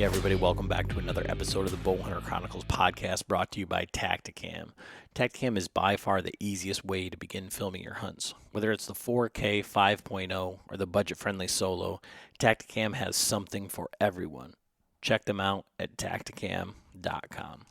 Hey everybody, welcome back to another episode of the Bowhunter Chronicles podcast brought to you by Tacticam. Tacticam is by far the easiest way to begin filming your hunts. Whether it's the 4K 5.0 or the budget-friendly solo, Tacticam has something for everyone. Check them out at tacticam.com.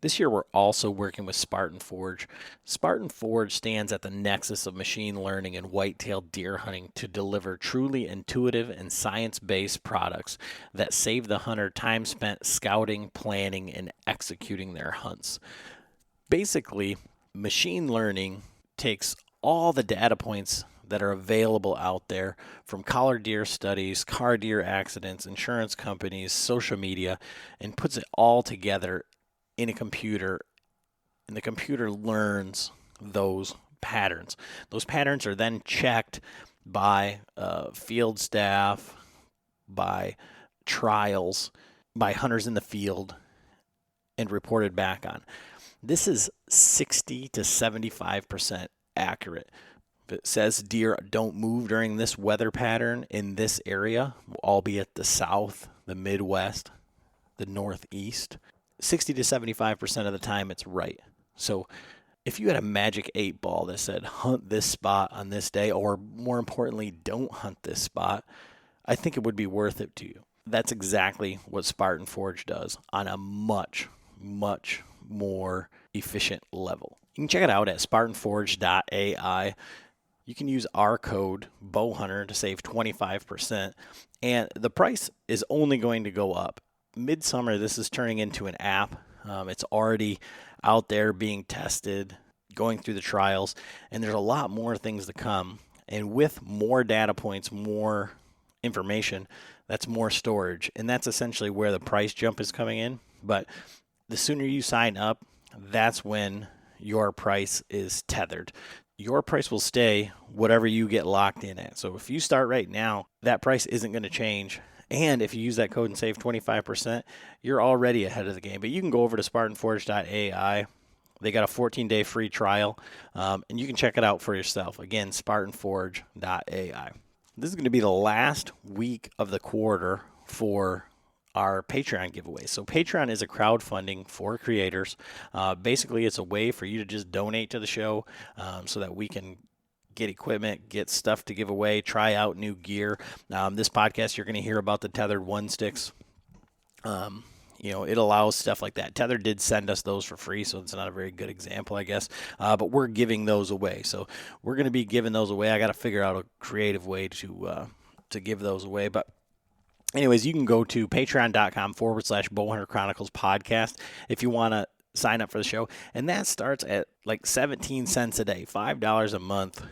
This year we're also working with Spartan Forge. Spartan Forge stands at the nexus of machine learning and white-tailed deer hunting to deliver truly intuitive and science-based products that save the hunter time spent scouting, planning, and executing their hunts. Basically, machine learning takes all the data points that are available out there from collared deer studies, car deer accidents, insurance companies, social media, and puts it all together in a computer, and the computer learns those patterns. Those patterns are then checked by field staff, by trials, by hunters in the field, and reported back on. This is 60 to 75% accurate. If it says deer don't move during this weather pattern in this area, albeit the South, the Midwest, the Northeast, 60 to 75% of the time it's right. So if you had a magic 8-ball that said hunt this spot on this day, or more importantly, don't hunt this spot, I think it would be worth it to you. That's exactly what Spartan Forge does on a much, much more efficient level. You can check it out at spartanforge.ai. You can use our code BOWHUNTER to save 25%, and the price is only going to go up. Midsummer, this is turning into an app. It's already out there being tested, going through the trials, and there's a lot more things to come. And with more data points, more information, that's more storage. And that's essentially where the price jump is coming in. But the sooner you sign up, that's when your price is tethered. Your price will stay whatever you get locked in at. So if you start right now, that price isn't going to change. And if you use that code and save 25%, you're already ahead of the game. But you can go over to spartanforge.ai. They got a 14-day free trial, and you can check it out for yourself. Again, spartanforge.ai. This is going to be the last week of the quarter for our Patreon giveaway. So Patreon is a crowdfunding for creators. Basically, it's a way for you to just donate to the show so that we can get equipment, get stuff to give away, try out new gear. This podcast, you're going to hear about the Tethrd One Sticks. It allows stuff like that. Tethrd did send us those for free, so it's not a very good example, I guess. But we're giving those away. So we're going to be giving those away. I got to figure out a creative way to give those away. But anyways, you can go to patreon.com/Bowhunter Chronicles podcast if you want to sign up for the show. And that starts at like 17 cents a day, $5 a month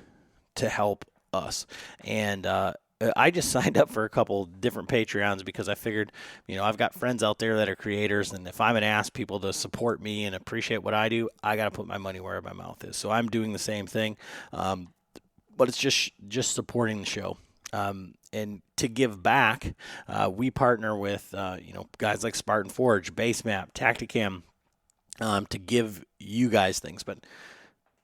to help us. And I just signed up for a couple different Patreons because I figured, I've got friends out there that are creators, and if I'm going to ask people to support me and appreciate what I do, I got to put my money where my mouth is. So I'm doing the same thing, but it's just supporting the show. And to give back, we partner with guys like Spartan Forge, Basemap, Tacticam, to give you guys things, but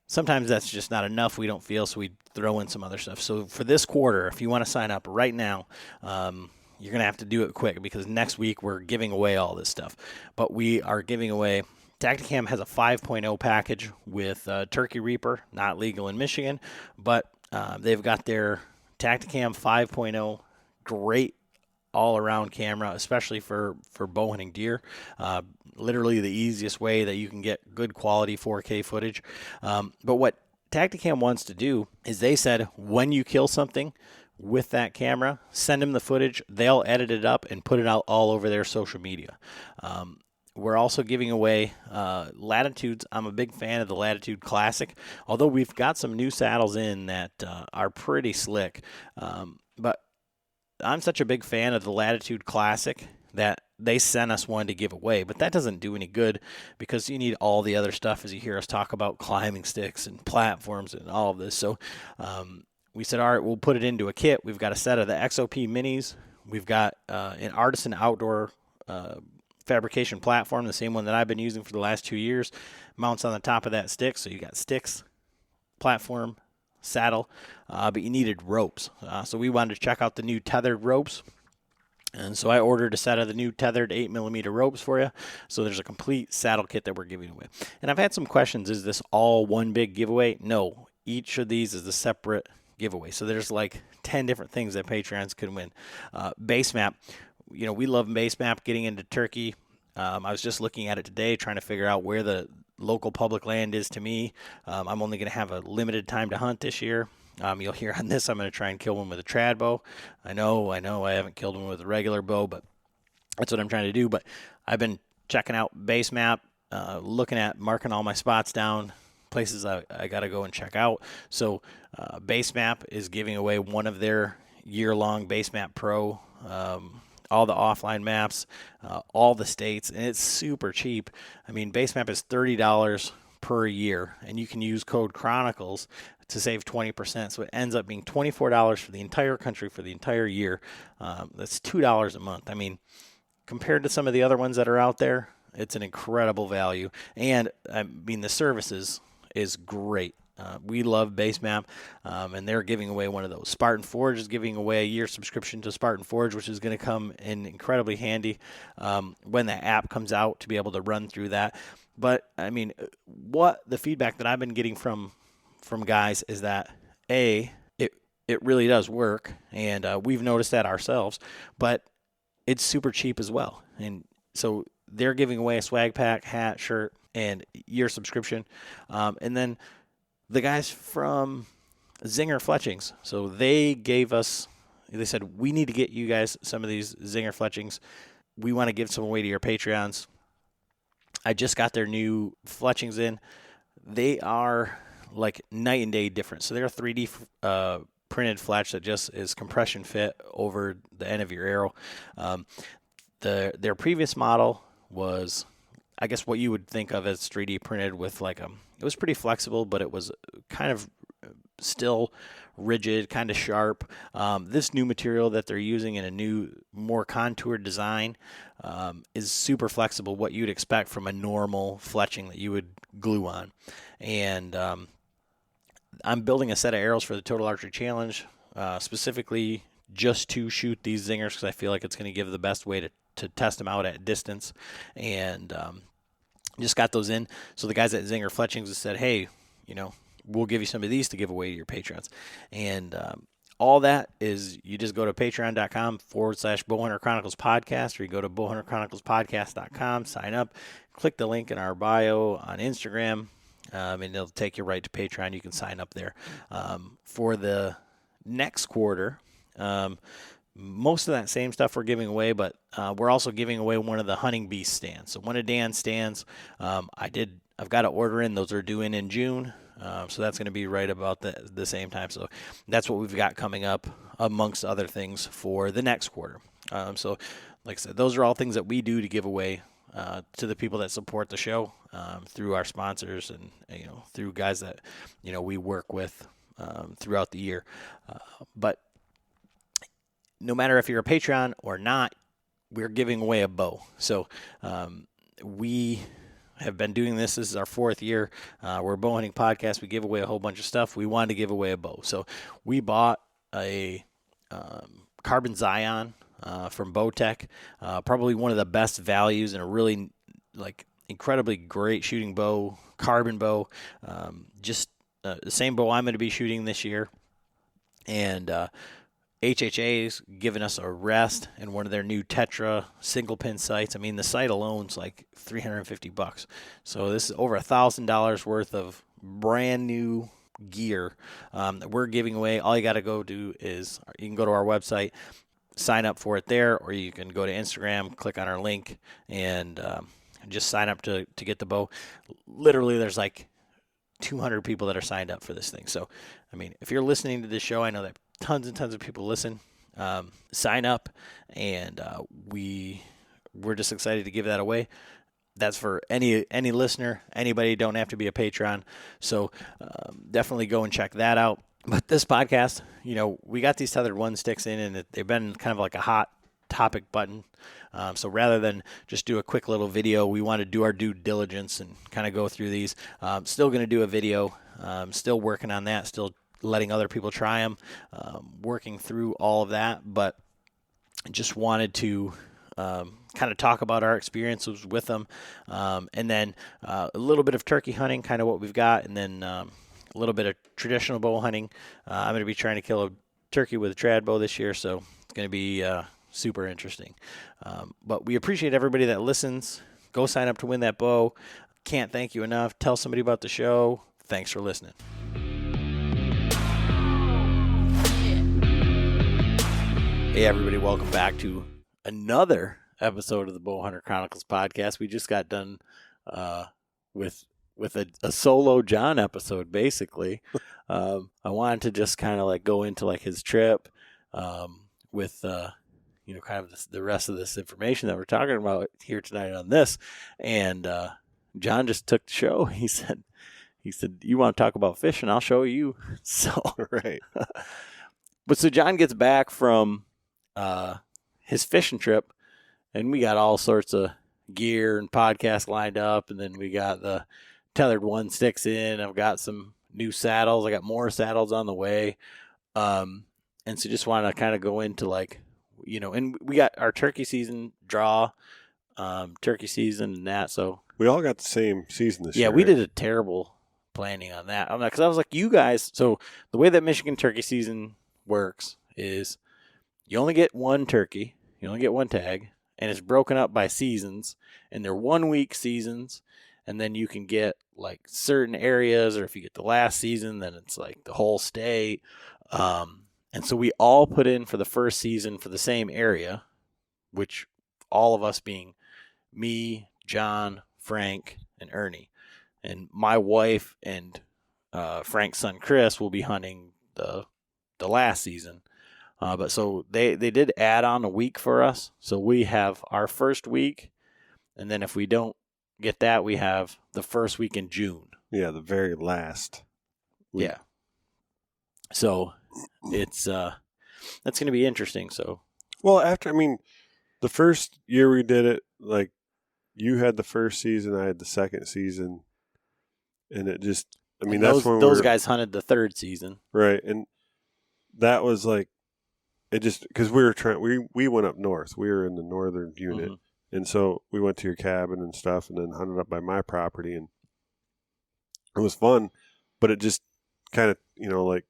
sometimes that's just not enough. We don't feel, so we throw in some other stuff. So for this quarter, if you want to sign up right now, you're going to have to do it quick because next week we're giving away all this stuff. But we are giving away, Tacticam has a 5.0 package with Turkey Reaper, not legal in Michigan, but they've got their Tacticam 5.0, great all-around camera, especially for bow hunting deer. Literally the easiest way that you can get good quality 4K footage. But what Tacticam wants to do is they said when you kill something with that camera, send them the footage. They'll edit it up and put it out all over their social media. We're also giving away Latitudes. I'm a big fan of the Latitude Classic, although we've got some new saddles in that are pretty slick. But I'm such a big fan of the Latitude Classic that they sent us one to give away, but that doesn't do any good because you need all the other stuff as you hear us talk about climbing sticks and platforms and all of this. So we said, all right, we'll put it into a kit. We've got a set of the XOP minis. We've got an Artisan outdoor fabrication platform, the same one that I've been using for the last 2 years, mounts on the top of that stick. So you got sticks, platform, saddle, but you needed ropes. So we wanted to check out the new Tethrd ropes. And so I ordered a set of the new Tethrd 8mm ropes for you. So there's a complete saddle kit that we're giving away. And I've had some questions. Is this all one big giveaway? No. Each of these is a separate giveaway. So there's like 10 different things that Patreons can win. Base map. We love base map getting into Turkey. I was just looking at it today, trying to figure out where the local public land is to me. I'm only going to have a limited time to hunt this year. You'll hear on this, I'm going to try and kill one with a trad bow. I know, I haven't killed one with a regular bow, but that's what I'm trying to do. But I've been checking out base map, looking at marking all my spots down, places I got to go and check out. So base map is giving away one of their year-long Base Map Pro, all the offline maps, all the states, and it's super cheap. I mean, base map is $30 per year, and you can use code Chronicles to save 20%. So it ends up being $24 for the entire country for the entire year. That's $2 a month. I mean, compared to some of the other ones that are out there, it's an incredible value. And I mean, the services is great. We love Base Map, and they're giving away one of those. Spartan Forge is giving away a year subscription to Spartan Forge, which is going to come in incredibly handy when the app comes out to be able to run through that. But, I mean, what the feedback that I've been getting from guys is that, it really does work, and we've noticed that ourselves, but it's super cheap as well. And so they're giving away a swag pack, hat, shirt, and year subscription. And then the guys from Zinger Fletchings, so they said, we need to get you guys some of these Zinger Fletchings. We want to give some away to your Patreons. I just got their new Fletchings in. They are like night and day different. So they're a 3D printed fletch that just is compression fit over the end of your arrow. Their previous model was, I guess, what you would think of as 3D printed with it was pretty flexible, but it was kind of still rigid, kind of sharp. This new material that they're using in a new, more contoured design is super flexible, what you'd expect from a normal fletching that you would glue on. And I'm building a set of arrows for the Total Archery Challenge, specifically just to shoot these zingers because I feel like it's going to give the best way to test them out at distance. And just got those in. So the guys at Zinger Fletchings have said, hey, we'll give you some of these to give away to your patrons. And all that is, you just go to patreon.com/Bowhunter Chronicles Podcast, or you go to bowhunterchroniclespodcast.com, sign up, click the link in our bio on Instagram, and it'll take you right to Patreon. You can sign up there. For the next quarter, most of that same stuff we're giving away, but we're also giving away one of the hunting beast stands. So one of Dan's stands, I've got to order in. Those are due in June. So that's going to be right about the same time. So that's what we've got coming up, amongst other things, for the next quarter. So like I said, those are all things that we do to give away to the people that support the show, through our sponsors and through guys that we work with throughout the year. But no matter if you're a Patreon or not, we're giving away a bow. So we have been doing this. This is our 4th year. We're a bow hunting podcast. We give away a whole bunch of stuff. We wanted to give away a bow. So we bought a Carbon Zion from Bowtech. Probably one of the best values and a really incredibly great shooting bow, carbon bow. Just the same bow I'm going to be shooting this year. And HHA's given us a rest in one of their new Tethrd single pin sights. I mean, the sight alone's like $350. So this is over $1,000 worth of brand new gear that we're giving away. All you got to go do is you can go to our website, sign up for it there, or you can go to Instagram, click on our link, and just sign up to get the bow. Literally, there's like 200 people that are signed up for this thing. So, I mean, if you're listening to this show, I know that tons and tons of people listen. Sign up, and we're just excited to give that away. That's for any listener, anybody. Don't have to be a patron. So definitely go and check that out. But this podcast, we got these Tethrd 1 sticks in, and they've been kind of like a hot topic button. So rather than just do a quick little video, we want to do our due diligence and kind of go through these. Still going to do a video. Still working on that. Still letting other people try them, working through all of that. But just wanted to kind of talk about our experiences with them, and then a little bit of turkey hunting, kind of what we've got, and then a little bit of traditional bow hunting. I'm going to be trying to kill a turkey with a trad bow this year, so it's going to be super interesting. But we appreciate everybody that listens. Go sign up to win that bow. Can't thank you enough. Tell somebody about the show. Thanks for listening. Hey, everybody. Welcome back to another episode of the Bowhunter Chronicles podcast. We just got done with a solo John episode, basically. I wanted to just kind of like go into like his trip with kind of the rest of this information that we're talking about here tonight on this. And John just took the show. He said, you want to talk about fishing? I'll show you. So right. But so John gets back from his fishing trip, and we got all sorts of gear and podcasts lined up, and then we got the Tethrd 1 sticks in. I've got some new saddles. I got more saddles on the way. And so just want to kind of go into like, and we got our turkey season draw, turkey season and that. So we all got the same season this year. Yeah, we did a terrible planning on that. Because I was like, you guys, so the way that Michigan turkey season works is you only get one turkey, you only get one tag, and it's broken up by seasons, and they're 1 week seasons, and then you can get like certain areas, or if you get the last season, then it's like the whole state. And so we all put in for the first season for the same area, which all of us being me, John, Frank, and Ernie. And my wife and Frank's son Chris will be hunting the last season. But so they did add on a week for us. So we have our first week, and then if we don't get that, we have the first week in June. Yeah, the very last week. Yeah. So it's that's going to be interesting. So well, the first year we did it, like you had the first season, I had the second season, and it just that's when those guys hunted the third season, right? And that was like it just because we went up north, we were in the northern unit, and so we went to your cabin and stuff, and then hunted up by my property, and it was fun, but it just kind of like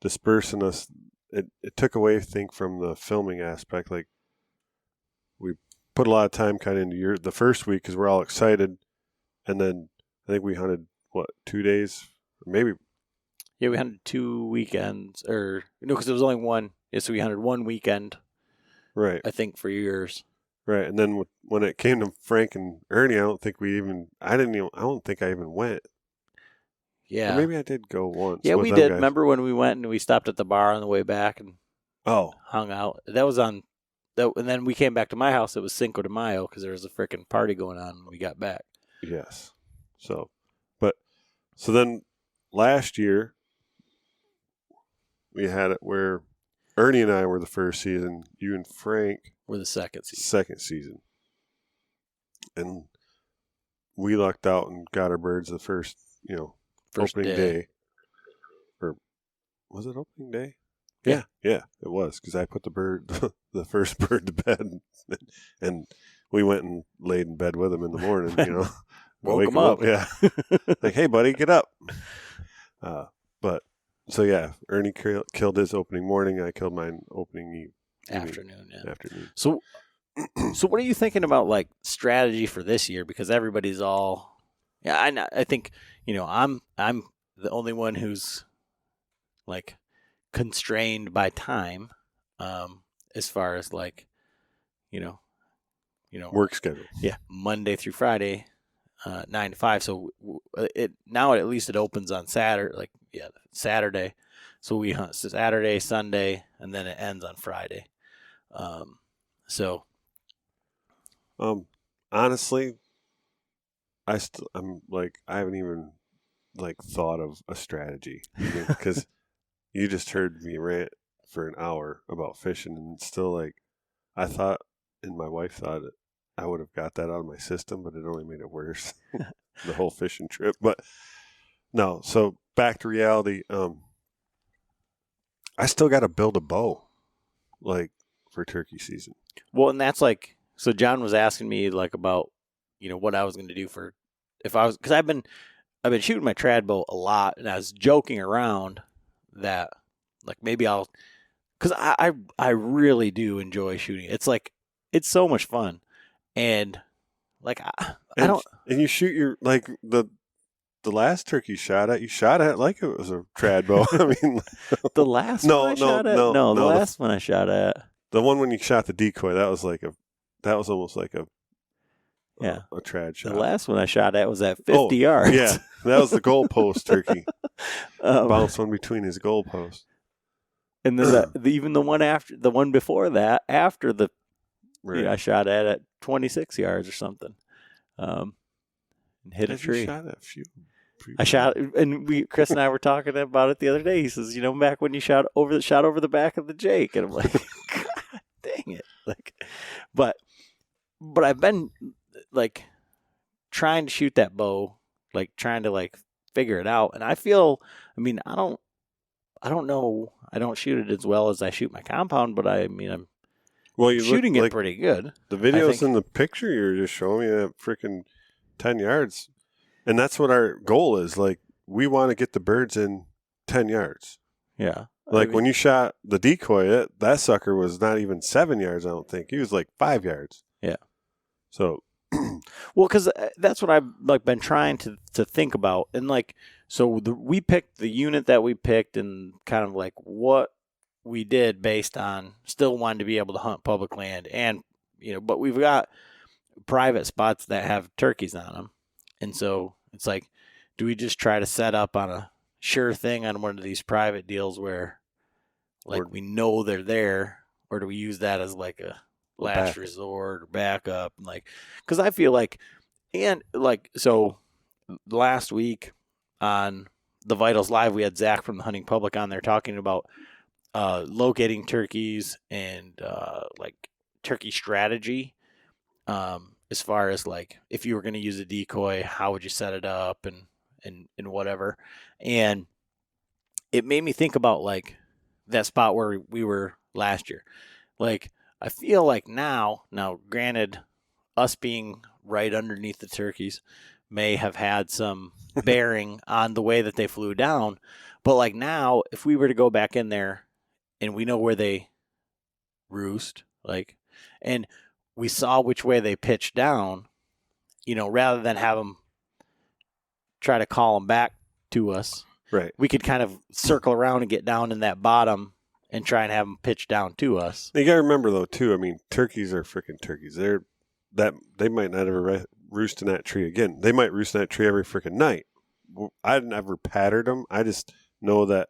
dispersing us. It took away, I think, from the filming aspect. Like we put a lot of time kind of into the first week because we're all excited, and then I think we hunted 2 days, or maybe. Yeah, we hunted 2 weekends, or no, because it was only one. Yeah, so we hunted 1 weekend, right? I think for yours, right. And then when it came to Frank and Ernie, I don't think I even went. Yeah, or maybe I did go once. Yeah, we did. Guys. Remember when we went and we stopped at the bar on the way back and hung out? That was on. And then we came back to my house. It was Cinco de Mayo because there was a freaking party going on when we got back. Yes. So then last year we had it where Ernie and I were the first season. You and Frank were the second season. Second season. And we lucked out and got our birds the first opening day. Or was it opening day? Yeah, it was because I put the first bird to bed, and we went and laid in bed with him in the morning. Woke him up. Yeah, like, hey, buddy, get up. But so yeah, Ernie killed his opening morning. I killed mine opening afternoon. Yeah. Afternoon. So what are you thinking about like strategy for this year? Because everybody's all. Yeah, I think I'm the only one who's like constrained by time, as far as like, work schedule. Yeah, Monday through Friday, 9 to 5. So now at least it opens on Saturday. So we hunt Saturday, Sunday, and then it ends on Friday. Honestly, I haven't even thought of a strategy because you just heard me rant for an hour about fishing, and it's still I thought, and my wife thought I would have got that out of my system, but it only made it worse. The whole fishing trip. But no, so back to reality. I still got to build a bow. for turkey season. Well, and that's like, so John was asking me like about, what I was going to do for, if I was, because I've been shooting my trad bow a lot, and I was joking around that like maybe I'll, because I really do enjoy shooting. It's like, it's so much fun, and like I don't. And you shoot your like the last turkey you shot at like it was a trad bow. I mean, the last one I shot at? No, the last one I shot at. The one when you shot the decoy, that was almost like a trad shot. The last one I shot at was at 50 yards. Yeah, that was the goalpost turkey. Bounced one between his goalposts. And then even the one before that, after the, right. I shot at 26 yards or something. And hit a tree. Shot at a few. I shot, and Chris and I were talking about it the other day. He says, back when you shot over the back of the Jake, and I'm like, God dang it! Like, but I've been like trying to shoot that bow, like trying to like figure it out, and I feel, I don't know, I don't shoot it as well as I shoot my compound, but I'm shooting it pretty good. The videos in the picture you're just showing me that freaking 10 yards. And that's what our goal is. Like, we want to get the birds in 10 yards. Yeah. When you shot the decoy, that sucker was not even 7 yards, I don't think. He was like 5 yards. Yeah. So. Well, because that's what I've like been trying to think about. And like, so we picked the unit that we picked and kind of like what we did based on still wanting to be able to hunt public land. And, but we've got private spots that have turkeys on them. And so it's like, do we just try to set up on a sure thing on one of these private deals where like we know they're there, or do we use that as like a last resort or backup? And like, because I feel like, and like, so last week on the Vitals Live, we had Zach from the Hunting Public on there talking about locating turkeys and like turkey strategy. As far as like, if you were going to use a decoy, how would you set it up and whatever. And it made me think about like that spot where we were last year. Like, I feel like now granted, us being right underneath the turkeys may have had some bearing on the way that they flew down. But like now, if we were to go back in there and we know where they roost, like, and we saw which way they pitched down, rather than have them try to call them back to us, right? We could kind of circle around and get down in that bottom and try and have them pitch down to us. You got to remember though, too. Turkeys are freaking turkeys. They might not ever roost in that tree again. They might roost in that tree every freaking night. I never patterned them. I just know that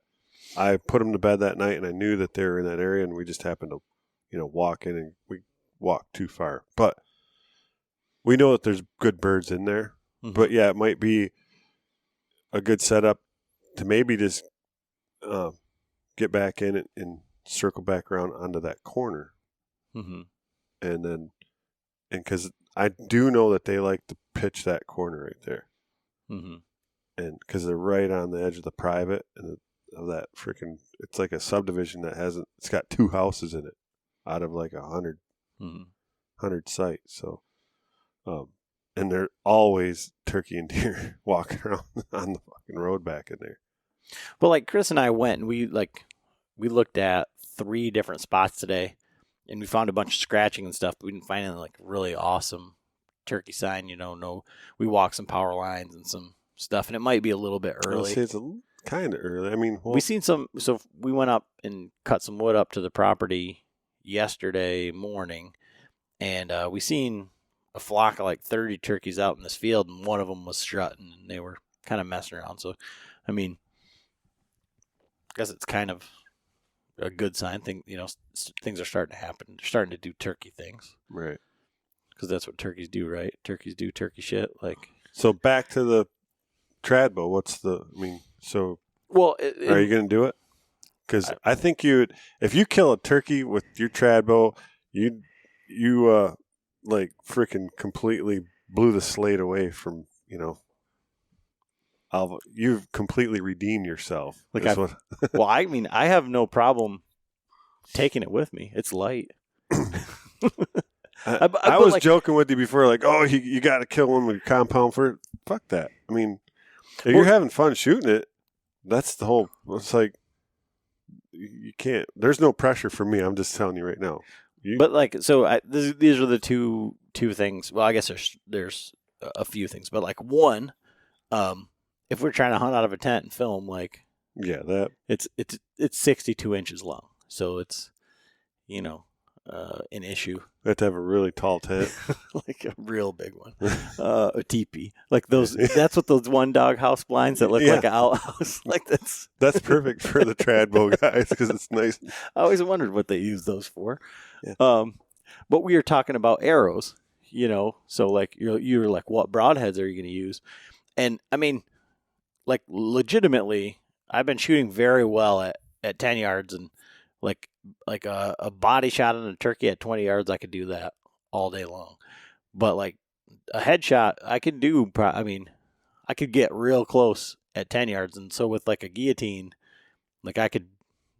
I put them to bed that night, and I knew that they were in that area, and we just happened to, walk in, and we walked too far. But we know that there's good birds in there. Mm-hmm. But yeah, it might be a good setup to maybe just get back in it and circle back around onto that corner. Mm-hmm. And because I do know that they like to pitch that corner right there. Mm-hmm. And because they're right on the edge of the private and of that freaking, it's like a subdivision that it's got 2 houses in it out of like 100 sites. So, and they're always turkey and deer walking around on the fucking road back in there. Well, like Chris and I went and we looked at 3 different spots today, and we found a bunch of scratching and stuff, but we didn't find any like really awesome turkey sign. We walked some power lines and some stuff, and it might be a little bit early. It's kind of early. We seen some. So we went up and cut some wood up to the property yesterday morning, and we seen a flock of like 30 turkeys out in this field, and one of them was strutting, and they were kind of messing around. So, I guess it's kind of a good sign. Things are starting to happen. They're starting to do turkey things, right? Because that's what turkeys do, right? Turkeys do turkey shit. Like, so back to the trad bow. Are you going to do it? Because I think if you kill a turkey with your trad bow, you like freaking completely blew the slate away from, you've completely redeemed yourself. Like I have no problem taking it with me. It's light. I was joking with you before, like, oh, you got to kill one with your compound for it. Fuck that. I mean, if you're having fun shooting it, that's the whole. It's like you can't. There's no pressure for me. I'm just telling you right now. But like, so these are the two things. Well, I guess there's a few things, but like one, if we're trying to hunt out of a tent and film, like, yeah, that it's 62 inches long, so it's an issue. We have to have a really tall tent, like a real big one, a teepee, like those. That's what those one dog house blinds that look like an outhouse. Like that's perfect for the trad bow guys because it's nice. I always wondered what they use those for. Yeah. But we were talking about arrows, so like you're like, what broadheads are you going to use? And I mean, like legitimately, I've been shooting very well at 10 yards and like a body shot on a turkey at 20 yards, I could do that all day long. But like a headshot, I could do. I could get real close at 10 yards, and so with like a guillotine, like it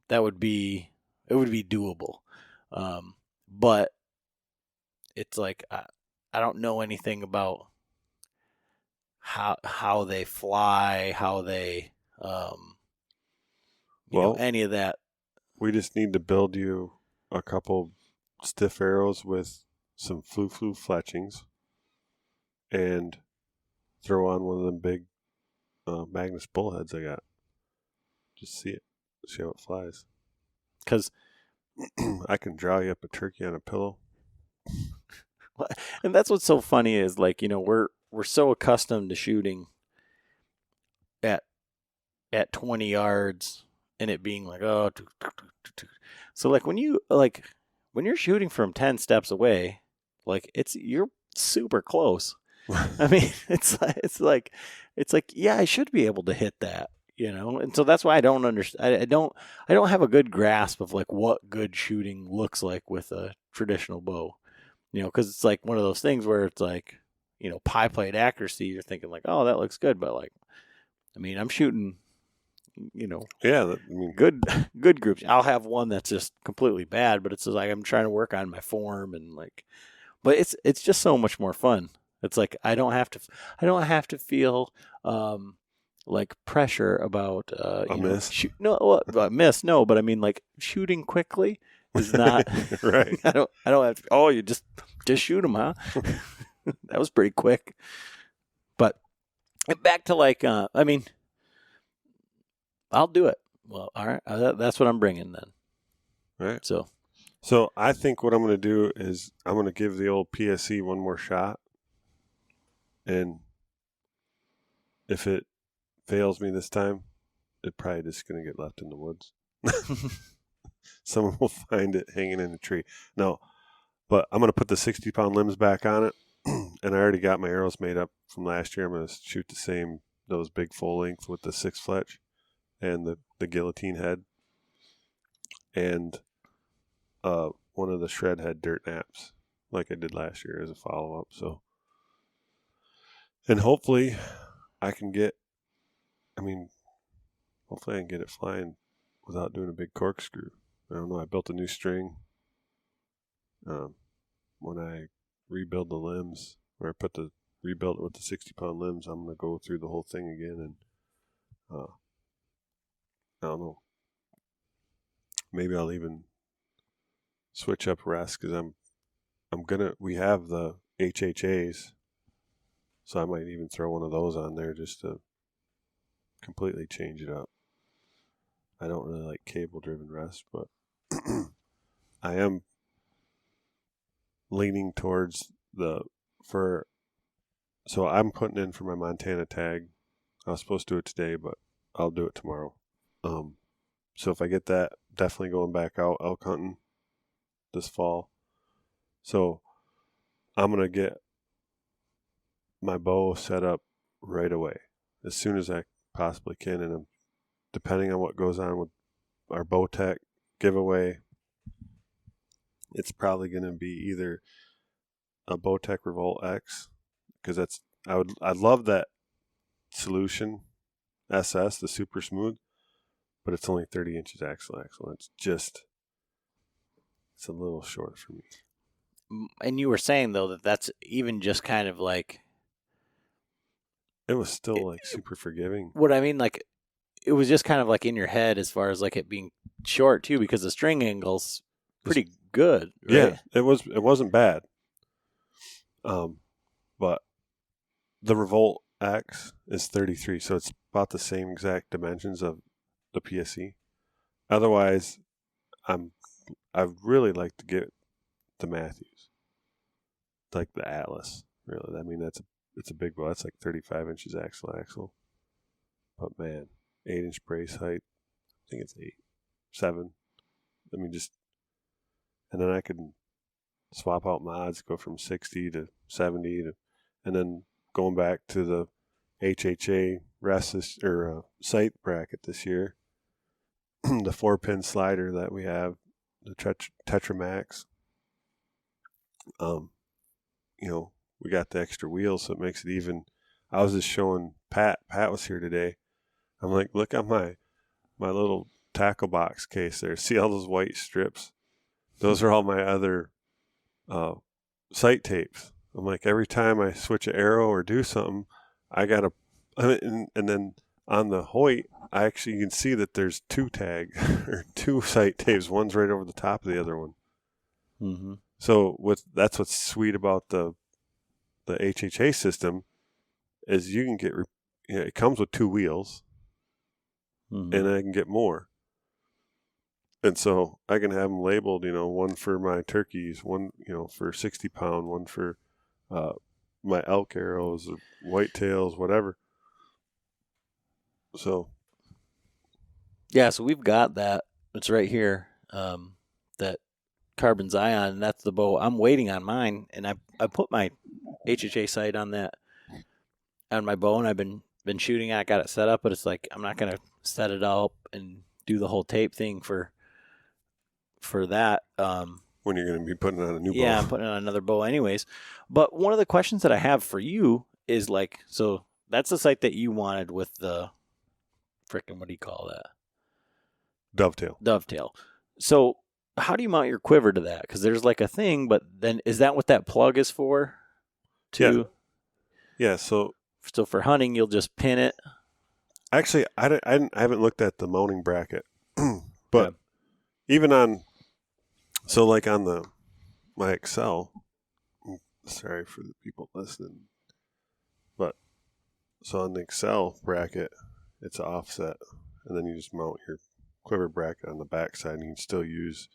would be doable. But it's like I don't know anything about how they fly, how they any of that. We just need to build you a couple stiff arrows with some flu fletchings and throw on one of them big Magnus bullheads I got. Just see how it flies. Because I can draw you up a turkey on a pillow. And that's what's so funny is like, we're so accustomed to shooting at 20 yards and it being like, oh, so like when you're shooting from 10 steps away, like you're super close. I mean, it's like, yeah, I should be able to hit that, and so that's why I don't understand. I don't have a good grasp of like what good shooting looks like with a traditional bow, because it's like one of those things where it's like, pie plate accuracy. You're thinking like, oh, that looks good, but like, I mean, I'm shooting. Good groups. I'll have one that's just completely bad, but it's just like I'm trying to work on my form and like, but it's just so much more fun. It's like I don't have to feel like pressure about a miss. Miss. No, but I mean like shooting quickly is not right. I don't have to. Oh, you just shoot them, huh? That was pretty quick. But back to like, I mean. I'll do it. Well, all right. That's what I'm bringing then. All right. So I think what I'm going to do is I'm going to give the old PSE one more shot. And if it fails me this time, it's probably just going to get left in the woods. Someone will find it hanging in a tree. No, but I'm going to put the 60-pound limbs back on it. And I already got my arrows made up from last year. I'm going to shoot those big full length with the 6 fletch. And the guillotine head, and one of the shred head dirt naps, like I did last year as a follow up. So, and hopefully, I can get it flying without doing a big corkscrew. I don't know. I built a new string. When I rebuild the limbs, or I rebuild it with the 60-pound limbs, I'm gonna go through the whole thing again and. I don't know. Maybe I'll even switch up rests because we have the HHAs, so I might even throw one of those on there just to completely change it up. I don't really like cable-driven rest, but I am leaning towards so I'm putting in for my Montana tag. I was supposed to do it today, but I'll do it tomorrow. So if I get that, definitely going back out elk hunting this fall. So I'm going to get my bow set up right away as soon as I possibly can. And depending on what goes on with our bow tech giveaway, it's probably going to be either a Bowtech Revolt X, because I'd love that solution SS, the super smooth, but it's only 30 inches axle. It's it's a little short for me. And you were saying though that that's even just kind of like it was still like super forgiving. What I mean, like it was just kind of like in your head as far as like it being short too, because the string angle's pretty good. Right? Yeah, it wasn't bad. But the Revolt X is 33, so it's about the same exact dimensions of the PSE. Otherwise, I'd really like to get the Matthews, like the Atlas. Really, I mean it's a big bow. That's like 35 inches axle. But man, 8-inch brace height. I think it's 7. I mean, and then I could swap out mods, go from 60 to 70 and then going back to the HHA sight bracket this year, the 4-pin slider that we have, the Tethrd Max. We got the extra wheels, so it makes it even. I was just showing Pat. Pat was here today. I'm like, look at my little tackle box case there. See all those white strips? Those are all my other sight tapes. I'm like, every time I switch an arrow or do something, I got to, and then on the Hoyt, you can see that there's 2 or 2 sight tapes. One's right over the top of the other one. Mm-hmm. So that's what's sweet about the HHA system is you can get, it comes with 2 wheels, and I can get more. And so I can have them labeled, one for my turkeys, one, for 60 pound, one for my elk arrows, or whitetails, whatever. So. Yeah, so we've got that. It's right here, that Carbon Zion, and that's the bow. I'm waiting on mine, and I put my HHA sight on my bow, and I've been shooting. I got it set up, but it's like I'm not going to set it up and do the whole tape thing for that. When you're going to be putting on a new bow. Yeah, I'm putting on another bow anyways. But one of the questions that I have for you is like, so that's the sight that you wanted with the frickin', what do you call that? Dovetail. So how do you mount your quiver to that? Because there's like a thing, but then is that what that plug is for? Yeah. So for hunting, you'll just pin it. Actually, I haven't looked at the mounting bracket, but even on, so like on my Excel. Sorry for the people listening, but so on the Excel bracket, it's an offset, and then you just mount your quiver bracket on the back side, and you can still use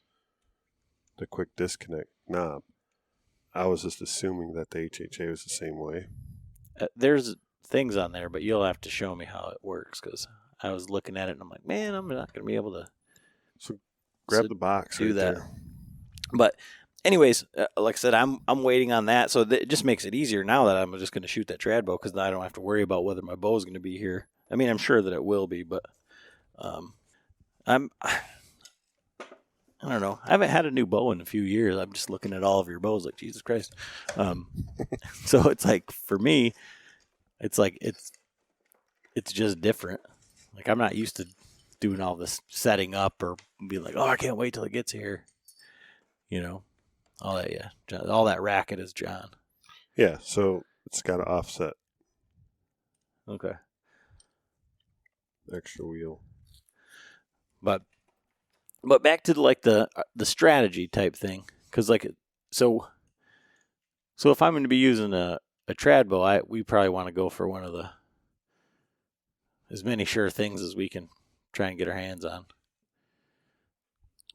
the quick disconnect knob. I was just assuming that the HHA was the same way. There's things on there, but you'll have to show me how it works, because I was looking at it and I'm like, man, I'm not going to be able to. So grab the box. Do right that. There. But anyways, like I said, I'm waiting on that, so it just makes it easier now that I'm just going to shoot that trad bow, because I don't have to worry about whether my bow is going to be here. I mean, I'm sure that it will be, but I don't know. I haven't had a new bow in a few years. I'm just looking at all of your bows like, Jesus Christ. So it's like, for me, it's like it's just different. Like, I'm not used to doing all this setting up or being like, oh, I can't wait till it gets here. All that, yeah. All that racket is John. Yeah, so it's got an offset. Okay. Extra wheel. But back to like the strategy type thing, because like so if I'm going to be using a trad bow, we probably want to go for one of as many sure things as we can try and get our hands on.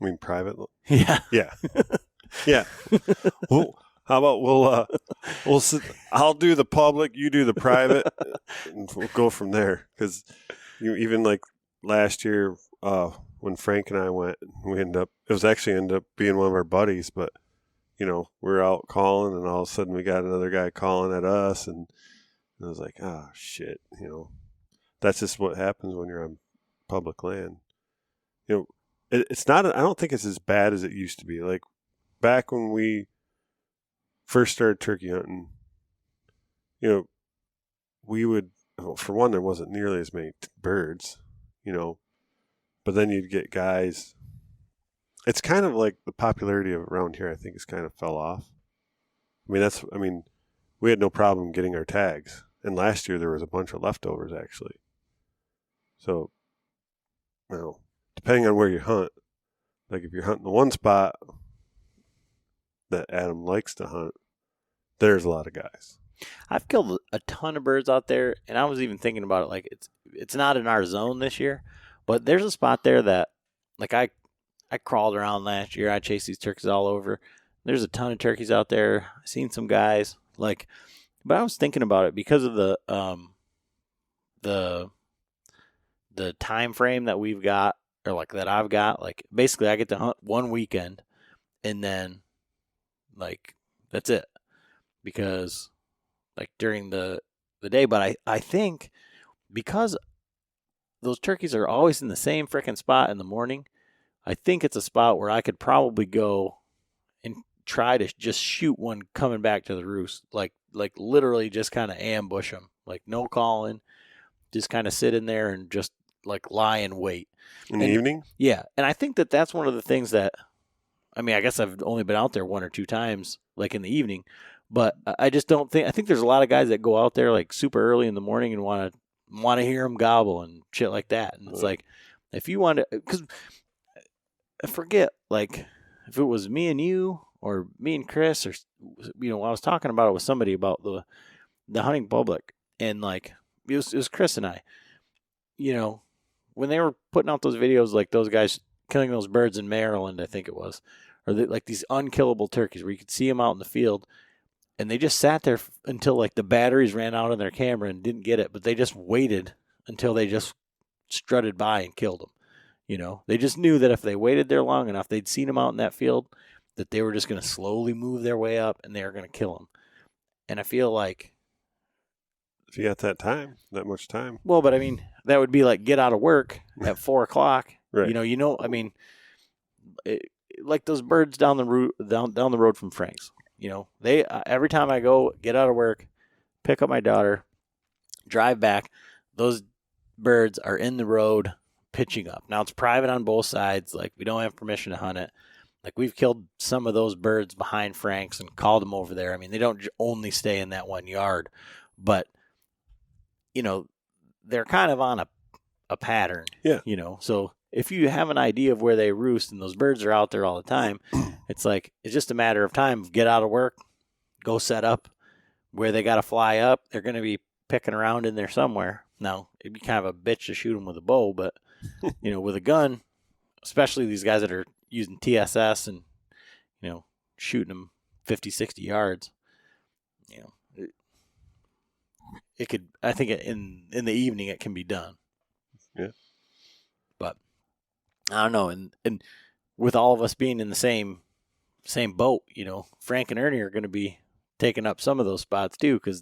I mean, private. Yeah. Yeah. Yeah. Well, how about we'll sit, I'll do the public, you do the private, and we'll go from there. Because even like last year, when Frank and I went, it ended up being one of our buddies, but we're out calling, and all of a sudden we got another guy calling at us, and I was like, oh shit, that's just what happens when you're on public land. It's not. I don't think it's as bad as it used to be. Like back when we first started turkey hunting, we would. Well, for one, there wasn't nearly as many birds, but then you'd get guys it's kind of like the popularity of around here, I think, has kind of fell off. I mean, we had no problem getting our tags. And last year there was a bunch of leftovers, actually. So, depending on where you hunt, like if you're hunting the one spot that Adam likes to hunt, there's a lot of guys. I've killed a ton of birds out there, and I was even thinking about it. Like it's not in our zone this year, but there's a spot there that, like I crawled around last year. I chased these turkeys all over. There's a ton of turkeys out there. I've seen some guys but I was thinking about it because of the time frame that we've got, or like that I've got. Like basically, I get to hunt one weekend, and then like that's it, because like during the day. But I think because those turkeys are always in the same frickin' spot in the morning, I think it's a spot where I could probably go and try to just shoot one coming back to the roost. Like literally just kind of ambush them. Like no calling, just kind of sit in there and just like lie in wait. In the evening? Yeah. And I think that's one of the things that, I mean, I guess I've only been out there one or two times, like in the evening, but I just don't think, I think there's a lot of guys that go out there like super early in the morning and want to hear them gobble and shit like that. And it's like, if you want to, because I forget, like if it was me and you or me and Chris, or, I was talking about it with somebody about the hunting public, and like, it was Chris and I, when they were putting out those videos, like those guys killing those birds in Maryland, I think it was, or like these unkillable turkeys where you could see them out in the field, and they just sat there until like the batteries ran out on their camera and didn't get it, but they just waited until they just strutted by and killed them. They just knew that if they waited there long enough, they'd seen them out in that field, that they were just going to slowly move their way up and they were going to kill them. And I feel like, if you got that much time. Well, but I mean, that would be like get out of work at 4:00. Right. I mean, like those birds down the road from Frank's. They every time I go get out of work, pick up my daughter, drive back, those birds are in the road pitching up. Now it's private on both sides. Like we don't have permission to hunt it. Like we've killed some of those birds behind Frank's and called them over there. I mean, they don't only stay in that one yard, but they're kind of on a pattern. Yeah. So if you have an idea of where they roost and those birds are out there all the time, it's just a matter of time. Get out of work, go set up where they got to fly up. They're going to be picking around in there somewhere. Now, it'd be kind of a bitch to shoot them with a bow, but, with a gun, especially these guys that are using TSS and, shooting them 50, 60 yards, it could, I think in the evening it can be done. Yeah. But I don't know. And with all of us being in the same boat, Frank and Ernie are going to be taking up some of those spots too, because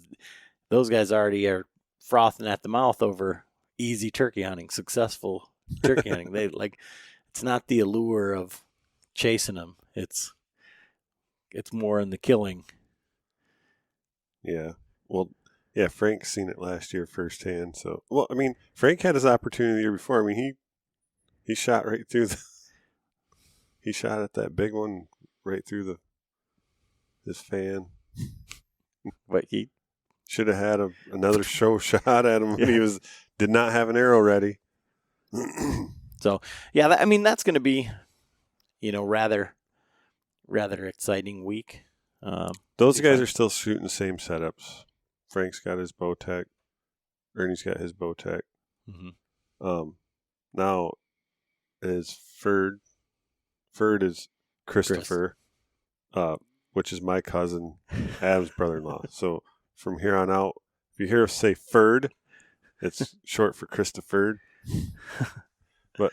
those guys already are frothing at the mouth over easy turkey hunting, successful turkey hunting. They it's not the allure of chasing them. It's more in the killing. Yeah. Well, yeah, Frank's seen it last year firsthand. So, well, I mean, Frank had his opportunity the year before. I mean, he shot right through he shot at that big one right through his fan. But he should have had another show shot at him. Yeah. He did not have an arrow ready. So, yeah, that's going to be, rather exciting week. Those guys are still shooting the same setups. Frank's got his Bowtech. Ernie's got his Bowtech. Mm-hmm. Now is Ferd. Ferd is Christopher, which is my cousin, Adam's brother-in-law. So from here on out, if you hear us say Ferd, it's short for Christopher. But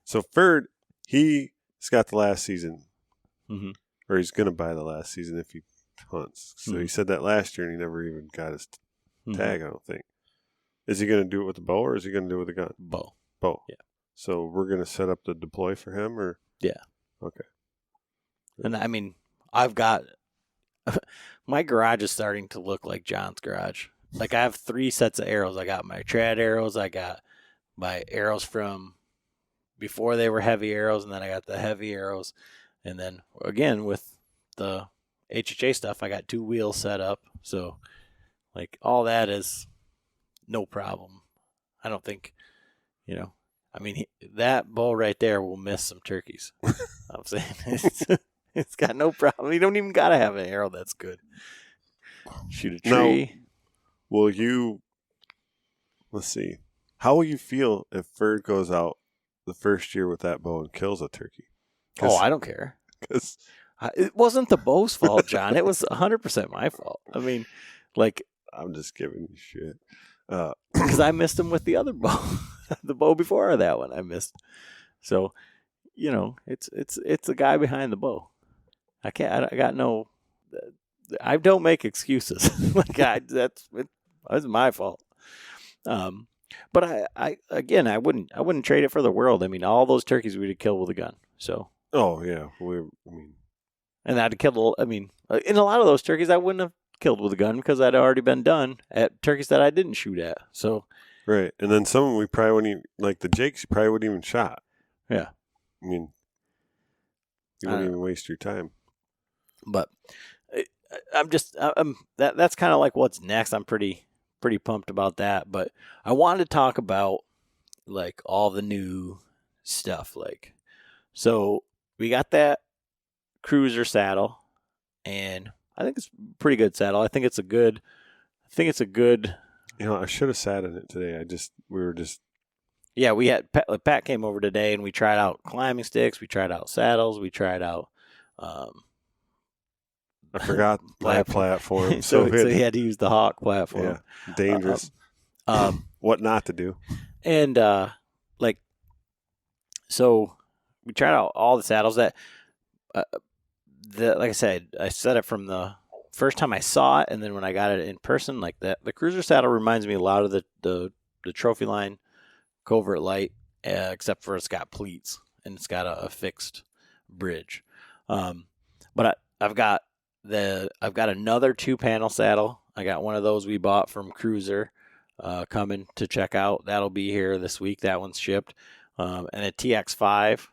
so Ferd, he's got the last season, mm-hmm. or he's going to buy the last season if he hunts. So mm-hmm. he said that last year, and he never even got his mm-hmm. tag. I don't think. Is he going to do it with the bow, or is he going to do it with a gun? Bow. Yeah. So we're going to set up the deploy for him, or yeah. Okay. And I mean, I've got my garage is starting to look like John's garage. Like I have 3 sets of arrows. I got my trad arrows. I got my arrows from before they were heavy arrows, and then I got the heavy arrows. And then, again, with the HHA stuff, I got 2 wheels set up. So, like, all that is no problem. I don't think, I mean, that bow right there will miss some turkeys. I'm saying it's got no problem. You don't even got to have an arrow that's good. Shoot a tree. Now, let's see. How will you feel if Ferd goes out the first year with that bow and kills a turkey? Oh, I don't care. It wasn't the bow's fault, John. It was 100% my fault. I mean, like, I'm just giving you shit. Because I missed him with the other bow, the bow before that one I missed. So, it's the guy behind the bow. I don't make excuses. That's my fault. But I wouldn't trade it for the world. I mean, all those turkeys we'd have killed with a gun. So. Oh yeah, and I'd have killed. I mean, in a lot of those turkeys, I wouldn't have killed with a gun because I'd already been done at turkeys that I didn't shoot at. So. Right, and then some we probably wouldn't even, like the Jakes, you probably wouldn't even shot. Yeah. I mean, you wouldn't even waste your time. But that's kind of like what's next. I'm pretty pumped about that. But I wanted to talk about like all the new stuff. Like, so we got that cruiser saddle, and I think it's a pretty good saddle. I think it's a good. I should have sat in it today. Yeah, we had Pat came over today, and we tried out climbing sticks. We tried out saddles. We tried out. I forgot my platform, so he had to use the Hawk platform. Yeah, dangerous. What not to do. And so we tried out all the saddles that. Like I said, I said it from the first time I saw it, and then when I got it in person, like that, the cruiser saddle reminds me a lot of the trophy line covert light, except for it's got pleats and it's got a fixed bridge. But I've got another 2-panel saddle. I got one of those we bought from Cruiser, coming to check out. That'll be here this week. That one's shipped, and a TX5.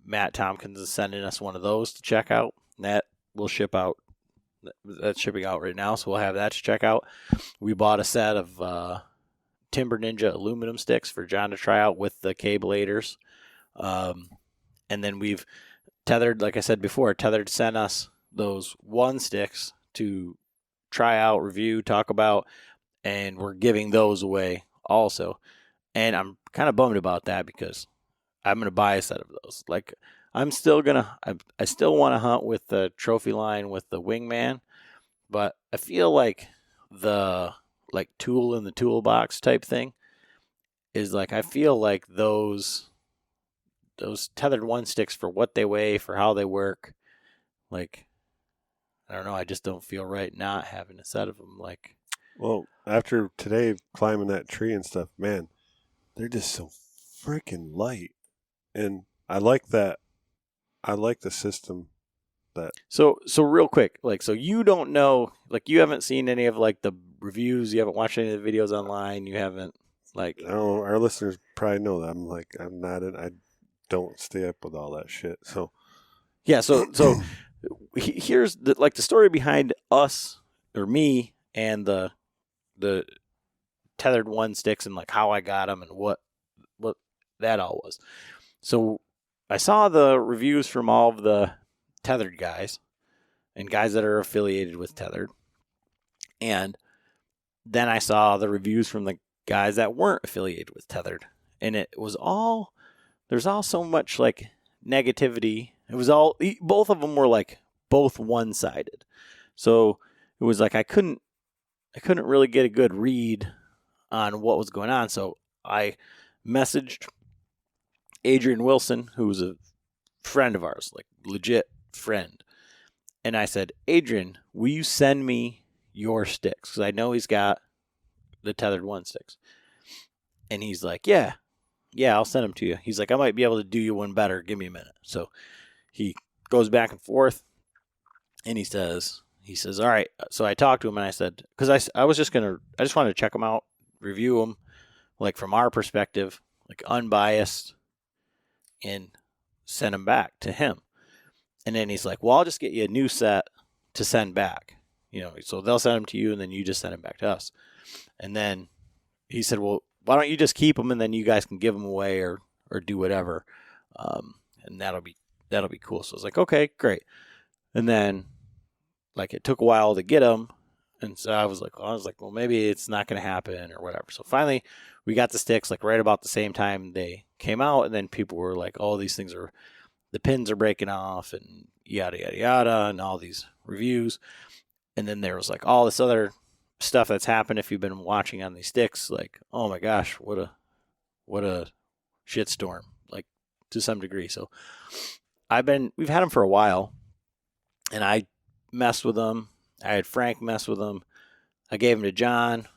Matt Tompkins is sending us one of those to check out. That will ship out. That's shipping out right now, so we'll have that to check out. We bought a set of Timber Ninja aluminum sticks for John to try out with the K-bladers. And then we've Tethrd, like I said before, Tethrd sent us those 1 sticks to try out, review, talk about, and we're giving those away also. And I'm kind of bummed about that because I'm going to buy a set of those. Like, I still want to hunt with the trophy line with the Wingman, but I feel like the tool in the toolbox type thing is like, I feel like those Tethrd 1 sticks, for what they weigh, for how they work, like, I don't know, I just don't feel right not having a set of them. Like, well, after today climbing that tree and stuff, man, they're just so freaking light. And I like that. I like the system that. So real quick, like, so you don't know, like, you haven't seen any of like the reviews, you haven't watched any of the videos online, you haven't like. I don't know, our listeners probably know that I don't stay up with all that shit. So yeah, so here's the story behind us or me and the Tethrd 1 sticks and like how I got them and what that all was. So I saw the reviews from all of the Tethrd guys and guys that are affiliated with Tethrd. And then I saw the reviews from the guys that weren't affiliated with Tethrd. And there's all so much like negativity. It was all, both of them were like both one-sided. So it was like I couldn't really get a good read on what was going on. So I messaged Adrian Wilson, who's a friend of ours, like legit friend. And I said, Adrian, will you send me your sticks? Because I know he's got the Tethrd 1 sticks. And he's like, yeah, I'll send them to you. He's like, I might be able to do you one better. Give me a minute. So he goes back and forth. And he says, all right. So I talked to him and I said, because I just wanted to check them out, review them, like from our perspective, like unbiased. and send them back to him. And then he's like, well, I'll just get you a new set to send back. So they'll send them to you, and then you just send them back to us. And then he said, well, why don't you just keep them, and then you guys can give them away or do whatever. And that'll be cool. So I was like, okay, great. And then like it took a while to get them. And so I was like, well, maybe it's not going to happen or whatever. So finally we got the sticks like right about the same time they came out. And then people were like, oh, the pins are breaking off and yada, yada, yada, and all these reviews. And then there was like all this other stuff that's happened if you've been watching on these sticks. Like, oh my gosh, what a shitstorm, like to some degree. So we've had them for a while, and I messed with them. I had Frank mess with them. I gave him to John,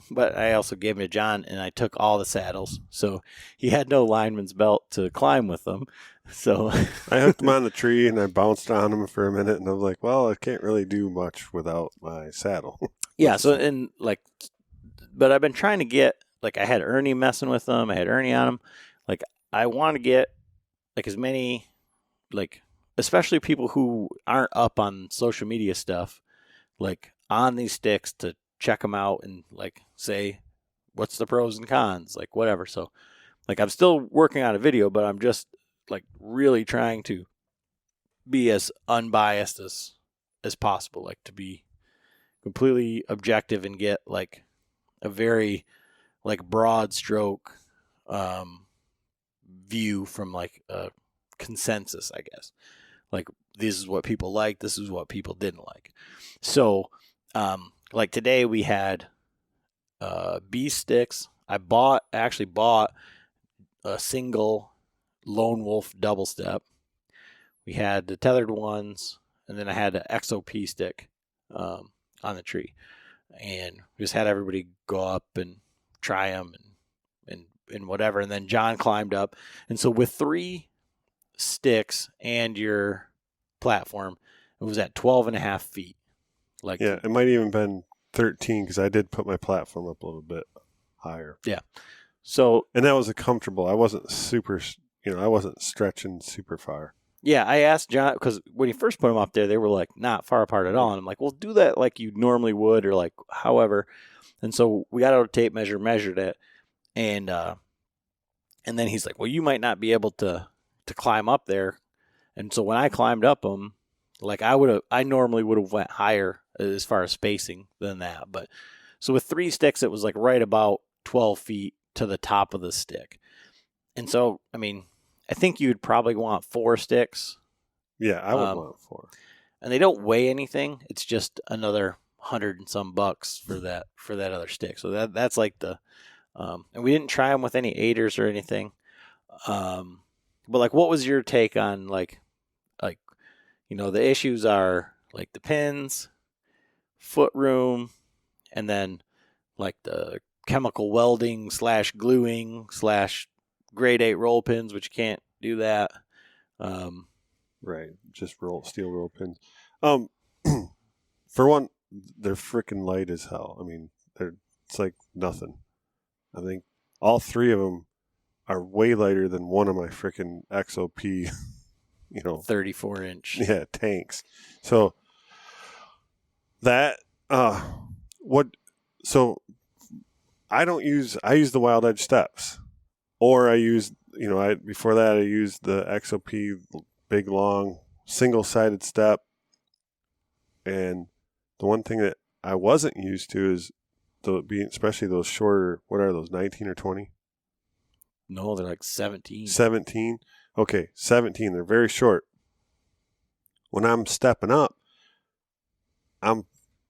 but I also gave him to John, and I took all the saddles. So he had no lineman's belt to climb with them. So I hooked him on the tree, and I bounced on him for a minute, and I was like, well, I can't really do much without my saddle. Yeah, but I've been trying to get, like, I had Ernie messing with them. I had Ernie on them. Like, I want to get, like, as many, like, especially people who aren't up on social media stuff, like, on these sticks to check them out and like say what's the pros and cons, like whatever. So like I'm still working on a video, but I'm just like really trying to be as unbiased as possible, like to be completely objective and get like a very like broad stroke view from like a consensus, I guess. Like this is what people like, this is what people didn't like. So like today we had bee sticks. I actually bought a single Lone Wolf double step. We had the Tethrd ones, and then I had an XOP stick on the tree, and we just had everybody go up and try them and whatever. And then John climbed up, and so with 3 sticks and your platform, it was at 12.5 feet. Like, yeah, it might even been 13 because I did put my platform up a little bit higher. Yeah. So, and that was a comfortable. I wasn't I wasn't stretching super far. Yeah, I asked John because when he first put them up there, they were like not far apart at all, and I'm like, well, do that like you normally would, or like however. And so we got out a tape measure, measured it, and then he's like, well, you might not be able to climb up there. And so when I climbed up them, like I normally would have went higher as far as spacing than that. But so with 3 sticks, it was like right about 12 feet to the top of the stick. And so, I mean, I think you'd probably want 4 sticks. Yeah, I would want 4. And they don't weigh anything. It's just another $100 and some bucks for that other stick. So that's like the, and we didn't try them with any aiders or anything. But like, what was your take on like, the issues are like the pins, foot room, and then like the chemical welding / gluing / grade 8 roll pins, which you can't do that. Right. Just steel roll pins. For one, they're freaking light as hell. I mean, it's like nothing. I think all 3 of them are way lighter than one of my freaking XOP, 34-inch. Yeah, tanks. So that, so I use the Wild Edge steps, or I use, before that I used the XOP big long single-sided step. And the one thing that I wasn't used to is especially those shorter, what are those, 19 or 20? No, they're like 17. 17? Okay, 17. They're very short. When I'm stepping up, I'm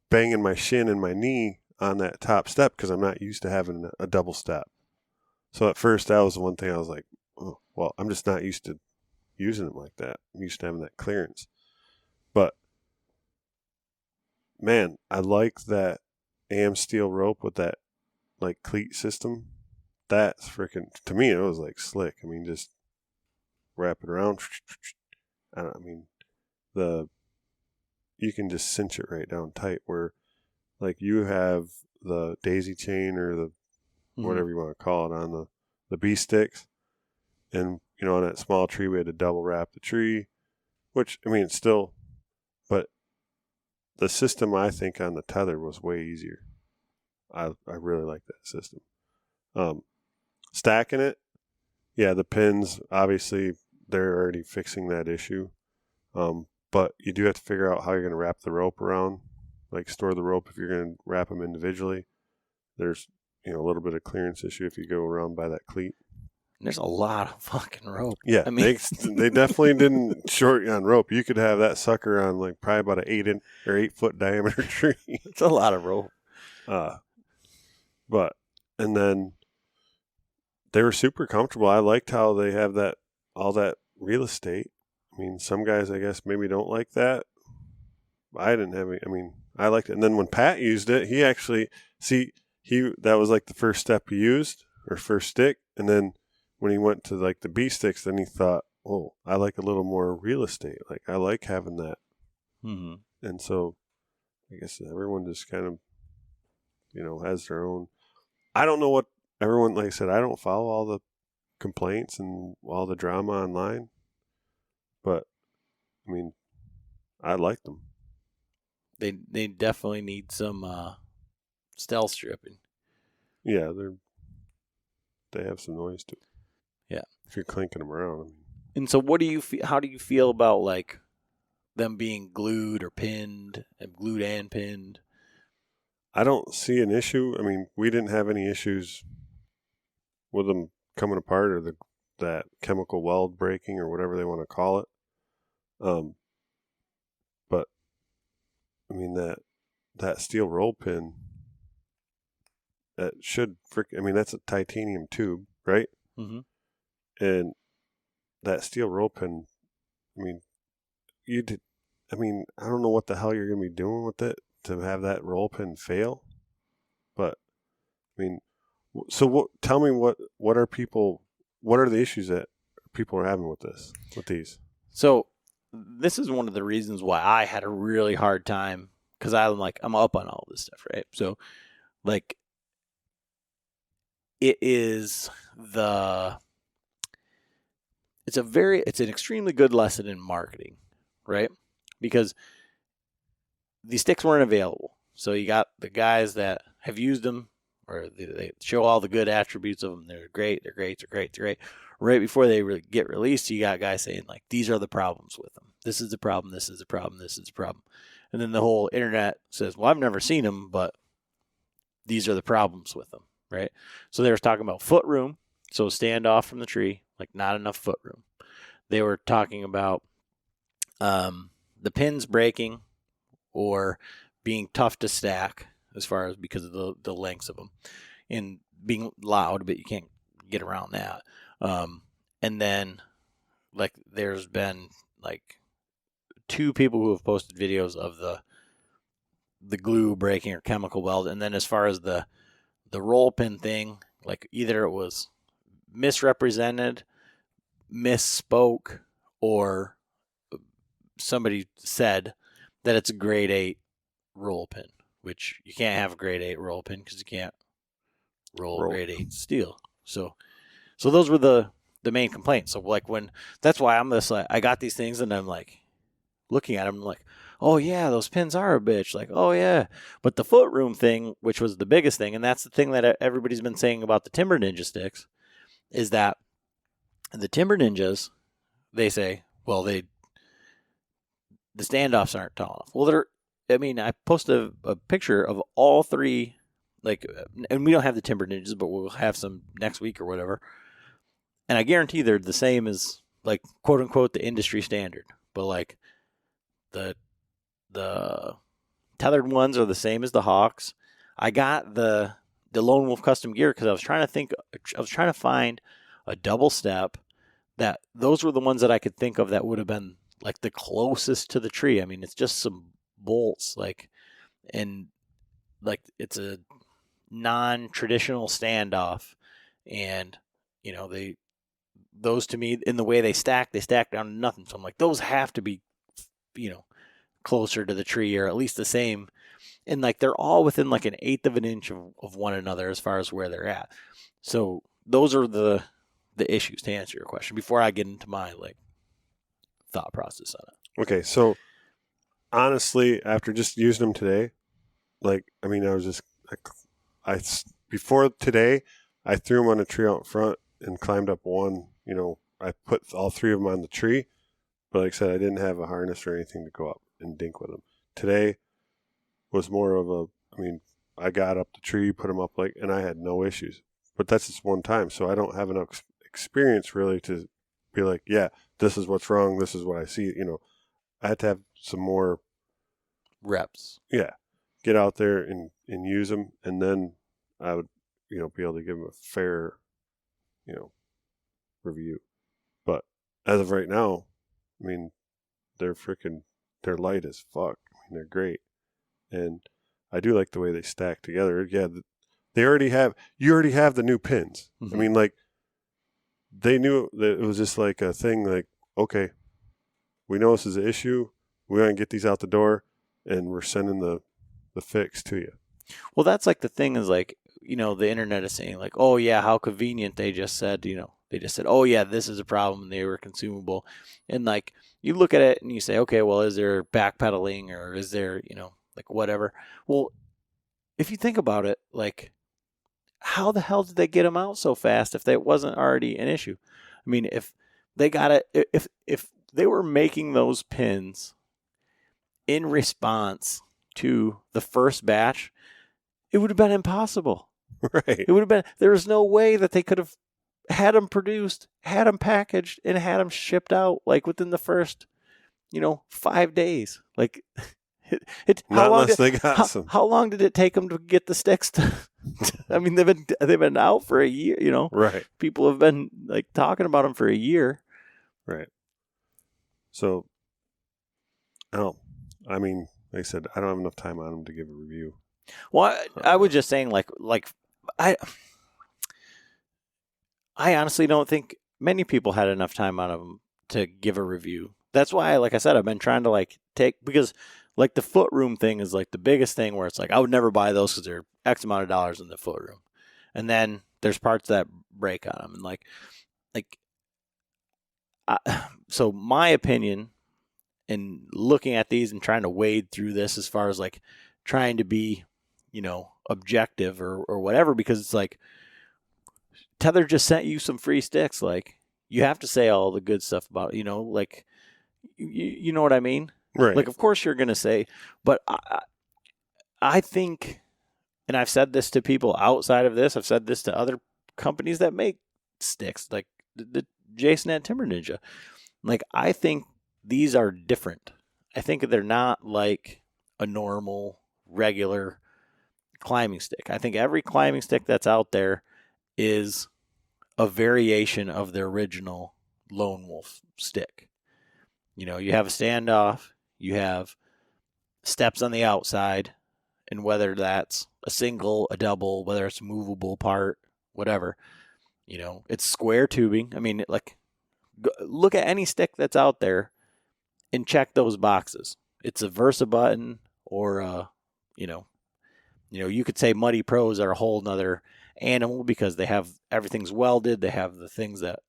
banging my shin and my knee on that top step because I'm not used to having a double step. So at first, that was the one thing I was like, oh, well, I'm just not used to using them like that. I'm used to having that clearance. But, man, I like that AM steel rope with that, like, cleat system. That's freaking, to me, it was like slick. I mean, just wrap it around. You can just cinch it right down tight where, like, you have the daisy chain or the whatever you want to call it on the B sticks. And, on that small tree, we had to double wrap the tree, which, it's still, but the system, I think, on the Tethrd was way easier. I really like that system. Stacking it, yeah, the pins, obviously, they're already fixing that issue. But you do have to figure out how you're going to wrap the rope around, like store the rope if you're going to wrap them individually. There's, a little bit of clearance issue if you go around by that cleat. There's a lot of fucking rope. Yeah, they definitely didn't short you on rope. You could have that sucker on like probably about an 8-foot diameter tree. It's a lot of rope. And then they were super comfortable. I liked how they have all that real estate. Some guys, I guess, maybe don't like that. I didn't have any. I liked it. And then when Pat used it, he actually, that was like the first step he used, or first stick. And then when he went to like the B sticks, then he thought, oh, I like a little more real estate. Like, I like having that. Mm-hmm. And so I guess everyone just kind of, has their own. I don't know what everyone, like I said, I don't follow all the complaints and all the drama online. But, I like them. They definitely need some stealth stripping. Yeah, they have some noise to it. Yeah. If you're clinking them around. And so how do you feel about like them being glued or pinned, and glued and pinned? I don't see an issue. We didn't have any issues with them coming apart or that chemical weld breaking or whatever they want to call it. But that steel roll pin, that should that's a titanium tube, right? Mm-hmm. And that steel roll pin, I don't know what the hell you're going to be doing with it to have that roll pin fail. But, so tell me what are the issues that people are having with these? So this is one of the reasons why I had a really hard time, because I'm up on all this stuff, right? So like it's an extremely good lesson in marketing, right? Because these sticks weren't available. So you got the guys that have used them, or they show all the good attributes of them. They're great. Right before they get released, you got guys saying like, these are the problems with them. This is the problem. This is the problem. This is the problem. And then the whole internet says, well, I've never seen them, but these are the problems with them, right? So they were talking about foot room. So stand off from the tree, like not enough foot room. They were talking about the pins breaking or being tough to stack as far as because of the lengths of them, and being loud, but you can't get around that. And then like there's been like 2 people who have posted videos of the glue breaking or chemical weld. And then as far as the roll pin thing, like either it was misrepresented, misspoke, or somebody said that it's a grade 8 roll pin, which you can't have a grade 8 roll pin because you can't roll grade 8 steel. So those were the main complaints. So like that's why I'm this, like, I got these things and I'm like looking at them like, oh yeah, those pins are a bitch. Like, oh yeah. But the foot room thing, which was the biggest thing, and that's the thing that everybody's been saying about the Timber Ninja sticks, is that the Timber Ninjas, they say, well, the standoffs aren't tall enough. Well, I posted a picture of all 3, like, and we don't have the Timber Ninjas, but we'll have some next week or whatever. And I guarantee they're the same as, like, quote unquote, the industry standard. But like the Tethrd ones are the same as the Hawks. I got the Lone Wolf custom gear because I was trying to find a double step that those were the ones that I could think of that would have been like the closest to the tree. It's just some bolts, like, and like it's a non-traditional standoff, and those to me, in the way they stack down to nothing. So I'm like, those have to be, closer to the tree, or at least the same. And like they're all within like an 1/8 of an inch of one another as far as where they're at. So those are the the issues to answer your question before I get into my like thought process on it. Okay, so honestly, after just using them today, like, I mean, I was just, before today, I threw them on a tree out front and climbed up one. I put all 3 of them on the tree, but like I said, I didn't have a harness or anything to go up and dink with them. Today was more of I got up the tree, put them up and I had no issues. But that's just one time, so I don't have enough experience really to be like, yeah, this is what's wrong, this is what I see. I had to have some more reps. Yeah, get out there and use them, and then I would, be able to give them a fair, review. But as of right now, I mean, they're light as fuck. I mean, they're great, and I do like the way they stack together. Yeah, you already have the new pins. Mm-hmm. I mean, like, they knew that it was just like a thing. Like, okay, we know this is an issue. We're gonna get these out the door, and we're sending the fix to you. Well, that's like the thing is like, the internet is saying like, oh yeah, how convenient. They just said, oh yeah, this is a problem. They were consumable. And like, you look at it and you say, okay, well, is there backpedaling or is there, like whatever. Well, if you think about it, like, how the hell did they get them out so fast if that wasn't already an issue? I mean, if they got it, if they were making those pins in response to the first batch, it would have been impossible. Right. It would have been, there was no way that they could have had them produced, had them packaged, and had them shipped out like within the first, 5 days. Like, Not unless they got some. How long did it take them to get the sticks to? I mean, they've been out for a year. Right. People have been like talking about them for a year. Right. So, I mean, like I said, I don't have enough time on them to give a review. Well, I was just saying, like I honestly don't think many people had enough time on them to give a review. That's why, like I said, I've been trying to because like the foot room thing is like the biggest thing where it's like I would never buy those because they're X amount of dollars in the foot room, and then there's parts that break on them, and so my opinion in looking at these and trying to wade through this as far as like trying to be, objective or whatever, because it's like Tethrd just sent you some free sticks. Like, you have to say all the good stuff about it, like, you know what I mean? Right. Like, of course you're going to say, but I think, and I've said this to people outside of this, I've said this to other companies that make sticks, like the Jason at Timber Ninja. Like, I think these are different. I think they're not like a normal, regular climbing stick. I think every climbing stick that's out there is a variation of the original Lone Wolf stick. You have a standoff, you have steps on the outside, and whether that's a single, a double, whether it's a movable part, whatever, it's square tubing. I mean, like, look at any stick that's out there and check those boxes. It's a Versa button or you could say Muddy Pros are a whole nother animal because they have everything's welded. They have the things that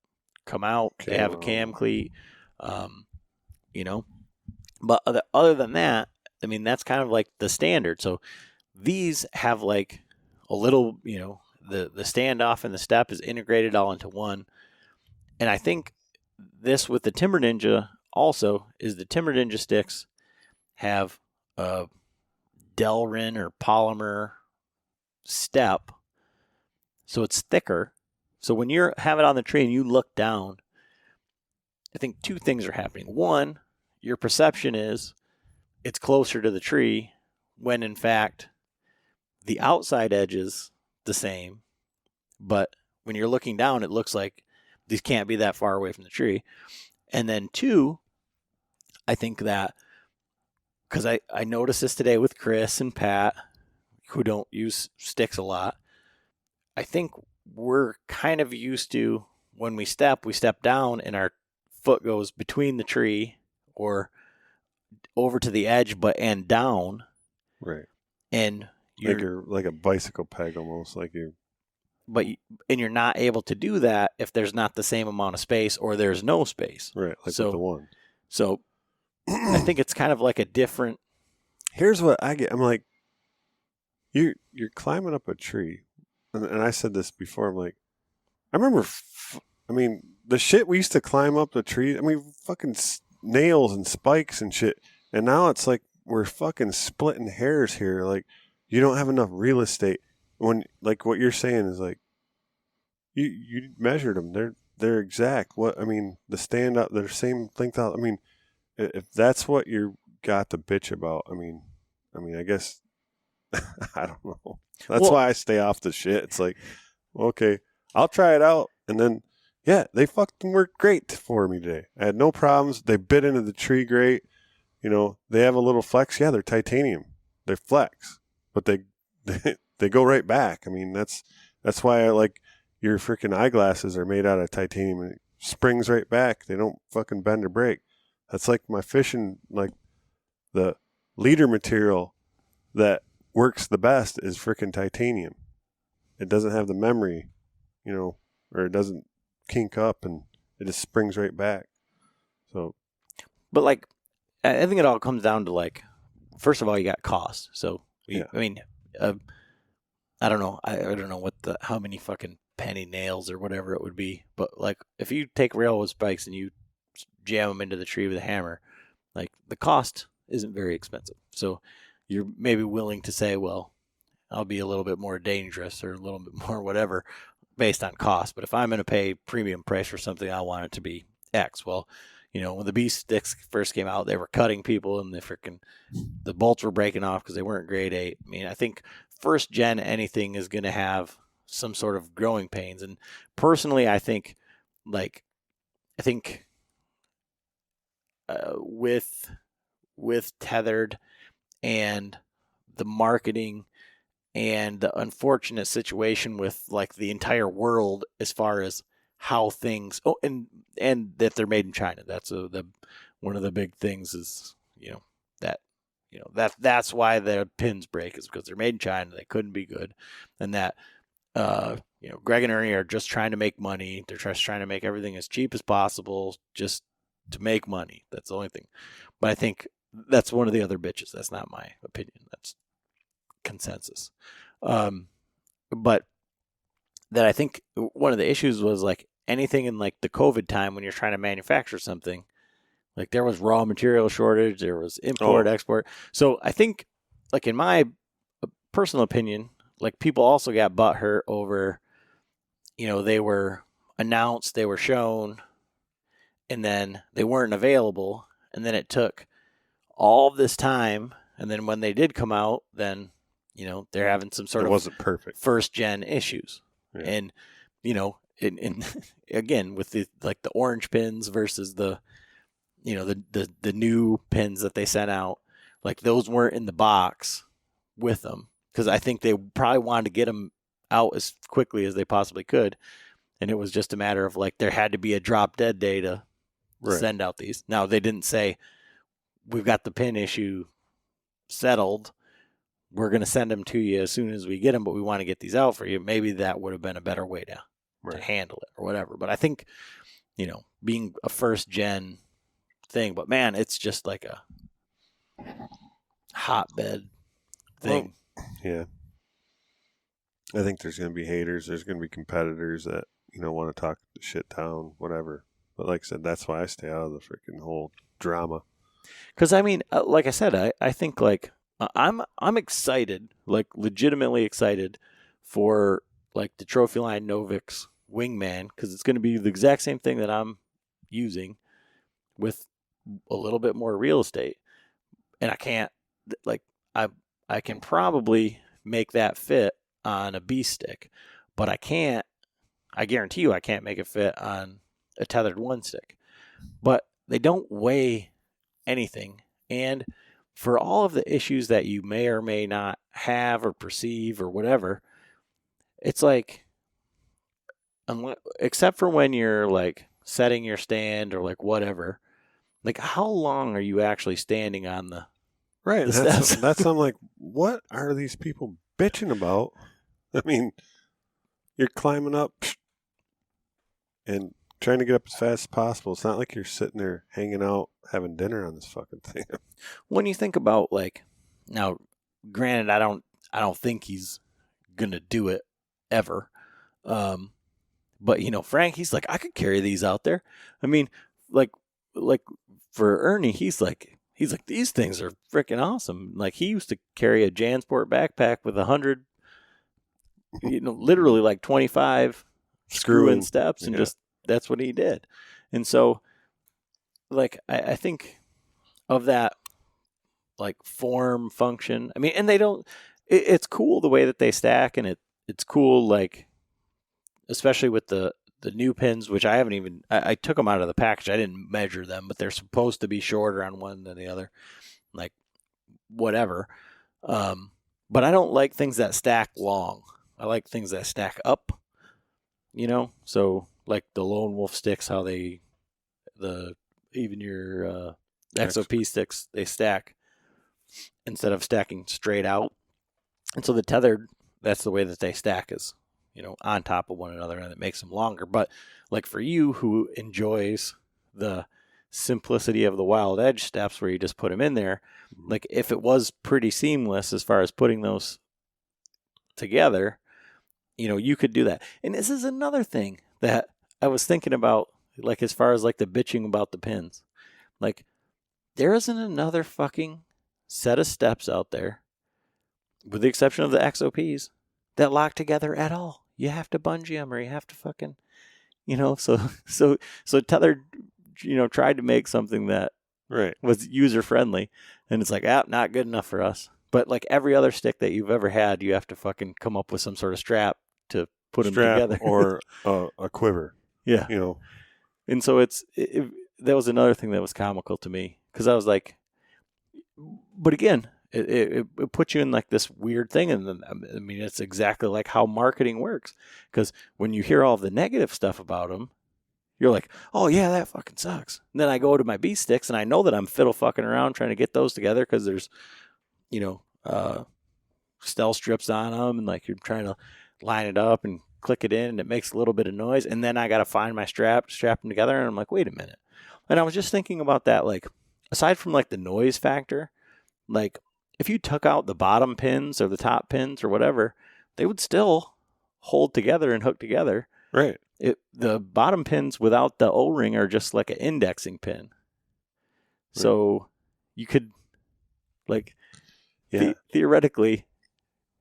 come out. They have a cam cleat, But other than that, I mean, that's kind of like the standard. So these have like a little, the standoff and the step is integrated all into one. And I think this with the Timber Ninja also is the Timber Ninja sticks have a Delrin or polymer step, so it's thicker. So when you have it on the tree and you look down, I think 2 things are happening. One, your perception is it's closer to the tree when in fact the outside edge is the same, but when you're looking down, it looks like these can't be that far away from the tree. And then 2, I think that, because I noticed this today with Chris and Pat, who don't use sticks a lot, I think we're kind of used to when we step down and our foot goes between the tree or over to the edge, and down. Right. And you're like a bicycle peg almost, like you. and you're not able to do that if there's not the same amount of space or there's no space. Right, like with the one. So I think it's kind of like a different. Here's what I get. I'm like, you're climbing up a tree, and I said this before. I'm like, I remember. The shit we used to climb up the tree. Fucking nails and spikes and shit. And now it's like we're fucking splitting hairs here. Like, you don't have enough real estate. When, like, what you're saying is like, you measured them. They're exact. The stand up, they're same length out. If that's what you got to bitch about, I guess I don't know. That's why I stay off the shit. It's like, okay, I'll try it out, and then yeah, they fucking worked great for me today. I had no problems. They bit into the tree great. They have a little flex. Yeah, they're titanium. They flex, but they go right back. That's why I like your freaking eyeglasses are made out of titanium. It springs right back. They don't fucking bend or break. That's like my fishing, like the leader material that works the best is freaking titanium. It doesn't have the memory, or it doesn't kink up, and it just springs right back. So, but like, I think it all comes down to like, first of all, you got cost. So, yeah. I don't know. I don't know how many fucking penny nails or whatever it would be. But like, if you take railroad spikes and you jam them into the tree with a hammer, like the cost isn't very expensive. So you're maybe willing to say, well, I'll be a little bit more dangerous or a little bit more whatever based on cost. But if I'm going to pay premium price for something, I want it to be X. Well, when the bee sticks first came out, they were cutting people and the bolts were breaking off because they weren't grade 8. I think first gen anything is going to have some sort of growing pains. And personally, I think with Tethrd and the marketing and the unfortunate situation with like the entire world as far as how things and that they're made in China. That's one of the big things is that's why the pins break is because they're made in China. They couldn't be good, and that Greg and Ernie are just trying to make money. They're just trying to make everything as cheap as possible just to make money. That's the only thing. But I think that's one of the other bitches. That's not my opinion. That's consensus. But that I think one of the issues was like anything in like the COVID time when you're trying to manufacture something, like there was raw material shortage, there was import, export. So I think like in my personal opinion, like people also got butthurt over, they were announced, they were shown, and then they weren't available. And then it took all this time. And then when they did come out, then, they're having some sort of wasn't perfect first gen issues. Yeah. And, and again, with the orange pins versus the new pins that they sent out, like those weren't in the box with them. Because I think they probably wanted to get them out as quickly as they possibly could. And it was just a matter of like, there had to be a drop dead day to send out these. Now, they didn't say, we've got the pin issue settled. We're going to send them to you as soon as we get them, but we want to get these out for you. Maybe that would have been a better way to handle it or whatever. But I think, being a first gen thing, but man, it's just like a hotbed thing. Well, yeah. I think there's going to be haters. There's going to be competitors that, want to talk the shit down, whatever. But like I said, that's why I stay out of the freaking whole drama. Because, like I said, I think like I'm excited, like legitimately excited for like the Trophy Line Novix Wingman, because it's going to be the exact same thing that I'm using with a little bit more real estate. And I can't, like, I can probably make that fit on a B stick, but I guarantee you I can't make it fit on a Tethrd 1 stick. But they don't weigh anything. And for all of the issues that you may or may not have or perceive or whatever, it's like, except for when you're like setting your stand or like whatever, like how long are you actually standing on the right? That's I'm like, what are these people bitching about? you're climbing up and trying to get up as fast as possible. It's not like you're sitting there hanging out having dinner on this fucking thing. When you think about like, now, granted, I don't think he's gonna do it ever. But Frank, he's like, I could carry these out there. I mean, like for Ernie, he's like, these things are freaking awesome. Like he used to carry a JanSport backpack with 100, literally like 25 screw-in steps, and just that's what he did. And so, like, I think of that, like, form function. I mean, and they don't. It's cool the way that they stack, and it's cool, like, especially with the new pins, which I haven't even. I took them out of the package. I didn't measure them, but they're supposed to be shorter on one than the other, like whatever. But I don't like things that stack long. I like things that stack up. So like the Lone Wolf sticks, how even your XOP sticks, they stack instead of stacking straight out. And so the Tethrd, that's the way that they stack, is on top of one another, and it makes them longer. But like for you, who enjoys the simplicity of the Wild Edge steps where you just put them in there, like if it was pretty seamless as far as putting those together, you could do that. And this is another thing that I was thinking about, like as far as like the bitching about the pins. Like there isn't another fucking set of steps out there, with the exception of the XOPs, that lock together at all. You have to bungee them, or you have to fucking, so Tethrd, tried to make something that was user friendly, and it's like, not good enough for us. But like every other stick that you've ever had, you have to fucking come up with some sort of strap to put them together, or a quiver. Yeah, And so that was another thing that was comical to me, because I was like, but again, it puts you in like this weird thing. And then, I mean, it's exactly like how marketing works. Because when you hear all of the negative stuff about them, you're like, oh yeah, that fucking sucks. And then I go to my B sticks, and I know that I'm fiddle fucking around trying to get those together, because there's, stell strips on them, and like you're trying to line it up and click it in, and it makes a little bit of noise. And then I got to find my strap them together. And I'm like, wait a minute. And I was just thinking about that, like, aside from like the noise factor, like if you took out the bottom pins or the top pins or whatever, they would still hold together and hook together. Right. The bottom pins without the O-ring are just like an indexing pin. Right. So you could, like, theoretically,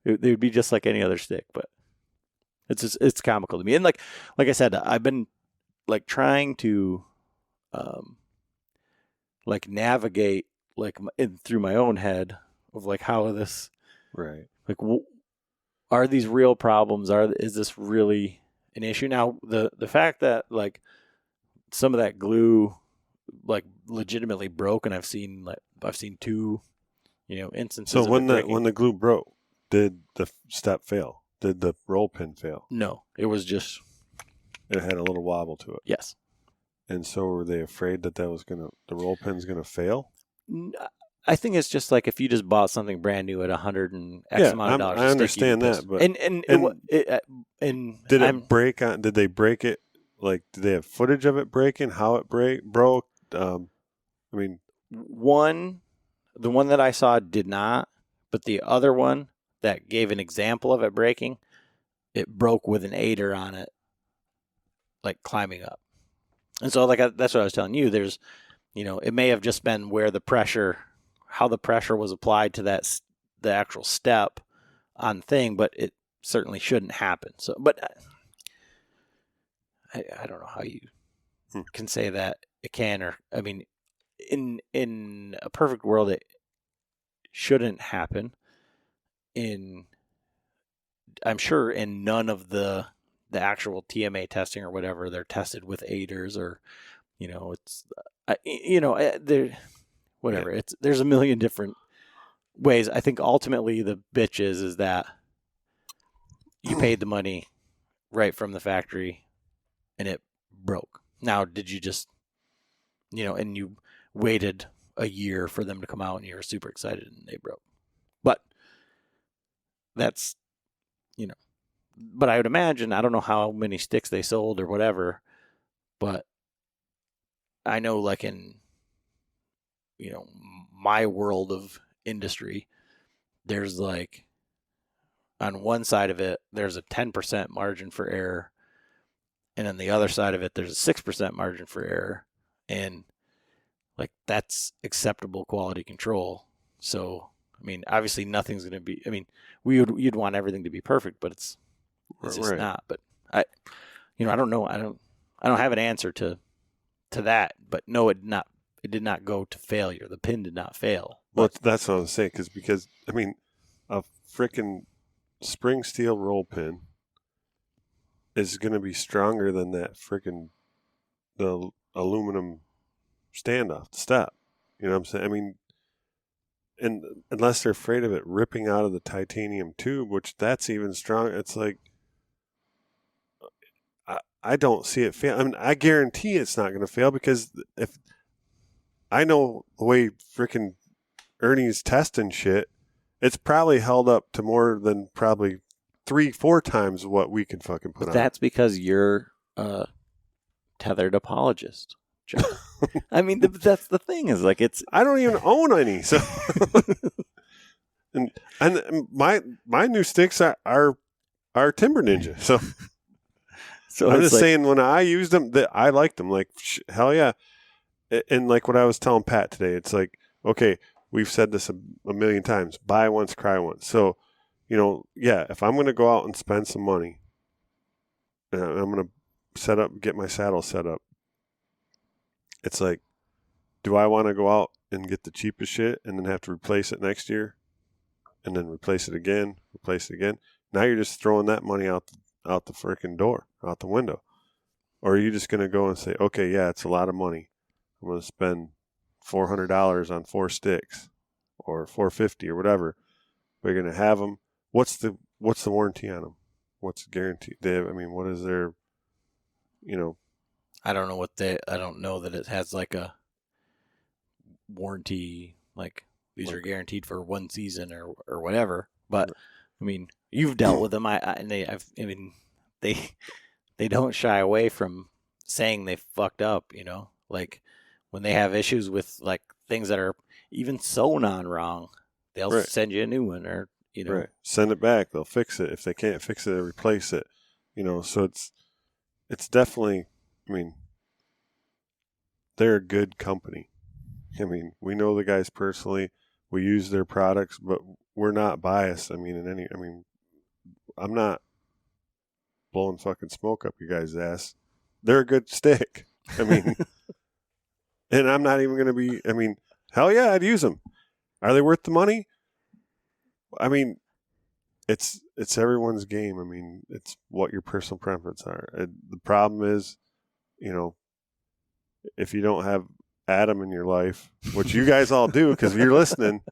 they would be just like any other stick, but it's comical to me. And like I said, I've been like trying to like navigate like through my own head of like how this, right, like are these real problems? Is this really an issue? Now the fact that like some of that glue like legitimately broke, and I've seen two instances. So when the glue broke, did the step fail? Did the roll pin fail? No, it was just, it had a little wobble to it. Yes. And so were they afraid that the roll pin's gonna fail? I think it's just like if you just bought something brand new at $100 and X amount of dollars. I understand that, but did it break on? Did they break it? Like, did they have footage of it breaking? How it broke? I mean, the one that I saw did not, but the other one that gave an example of it breaking, it broke with an aider on it, like climbing up. And so, like, that's what I was telling you. There's, it may have just been how the pressure was applied to the actual step on thing, but it certainly shouldn't happen. So, but I don't know how you can say that it can, or, I mean, in a perfect world, it shouldn't happen. I'm sure in none of the actual TMA testing or whatever, they're tested with aiders, or whatever. Yeah. There's a million different ways. I think ultimately the bitch is that you paid the money right from the factory and it broke. Now, did you just and you waited a year for them to come out and you were super excited and they broke? But that's but I would imagine, I don't know how many sticks they sold or whatever, but I know like in, my world of industry, there's like on one side of it, there's a 10% margin for error. And on the other side of it, there's a 6% margin for error. And like that's acceptable quality control. So, I mean, obviously nothing's going to be, I mean, you'd want everything to be perfect, but it's just Right. not. But I don't know. I don't have an answer to that, but no, it did not go to failure. The pin did not fail. Well, that's what I was saying, because I mean, a freaking spring steel roll pin is going to be stronger than that freaking the aluminum standoff, the step. You know what I'm saying? I mean, and unless they're afraid of it ripping out of the titanium tube, which that's even strong, it's like I don't see it fail. I mean, I guarantee it's not going to fail, because if I know the way freaking Ernie's testing shit, it's probably held up to more than probably 3-4 times what we could fucking put on. That's because you're a Tethrd apologist, John. I mean, that's the thing, is like I don't even own any, so and my new sticks are Timber Ninja, so I'm just saying, when I used them, that I liked them. Like, hell yeah. And like what I was telling Pat today, it's like, okay, we've said this a million times: buy once, cry once. So, yeah, if I'm going to go out and spend some money, and I'm going to get my saddle set up, it's like, do I want to go out and get the cheapest shit and then have to replace it next year, and then replace it again? Now you're just throwing that money out the freaking door, out the window. Or are you just going to go and say, okay, yeah, it's a lot of money, I'm going to spend $400 on 4 sticks, or $450 or whatever. We're going to have them. What's the warranty on them? What's the guarantee? What is their, I don't know I don't know that it has like a warranty, like these are guaranteed for 1 season or whatever. But I mean, you've dealt with them. They don't shy away from saying they fucked up, like when they have issues with like things that are even sewn on wrong, they'll send you a new one, or right. Send it back. They'll fix it. If they can't fix it, they'll replace it. So it's definitely, they're a good company. We know the guys personally. We use their products, but we're not biased. I'm not blowing fucking smoke up you guys' ass. They're a good stick. And I'm not even going to be, hell yeah, I'd use them. Are they worth the money? It's everyone's game. It's what your personal preference are. The problem is, if you don't have Adam in your life, which you guys all do because you're listening,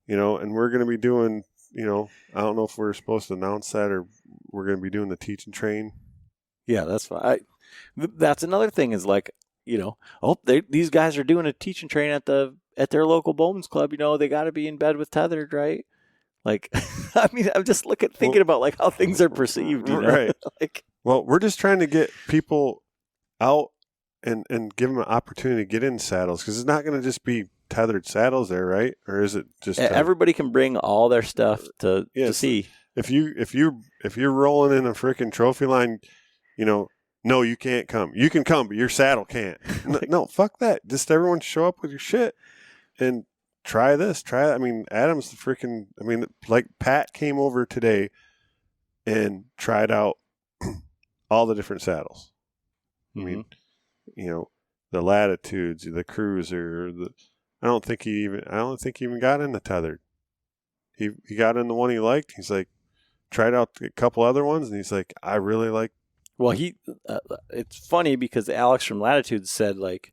and we're going to be doing, I don't know if we're supposed to announce that, or we're going to be doing the teach and train. Yeah, that's fine. That's another thing, is like, these guys are doing a teach and train at their local Bowman's Club. They got to be in bed with Tethrd, right? Like, I'm just thinking about like how things are perceived, right? Like, well, we're just trying to get people out and give them an opportunity to get in saddles, because it's not going to just be Tethrd saddles there, right? Or is it just everybody can bring all their stuff to see? If you're rolling in a freaking trophy line, no, you can't come. You can come, but your saddle can't. No, fuck that. Just everyone show up with your shit and try this, try that. Adam's the freaking, like Pat came over today and tried out all the different saddles. Mm-hmm. The Latitudes, the Cruiser, I don't think he even got in the Tethrd. He got in the one he liked. He's like, tried out a couple other ones, and he's like, I really like. Well, it's funny because Alex from Latitude said, like,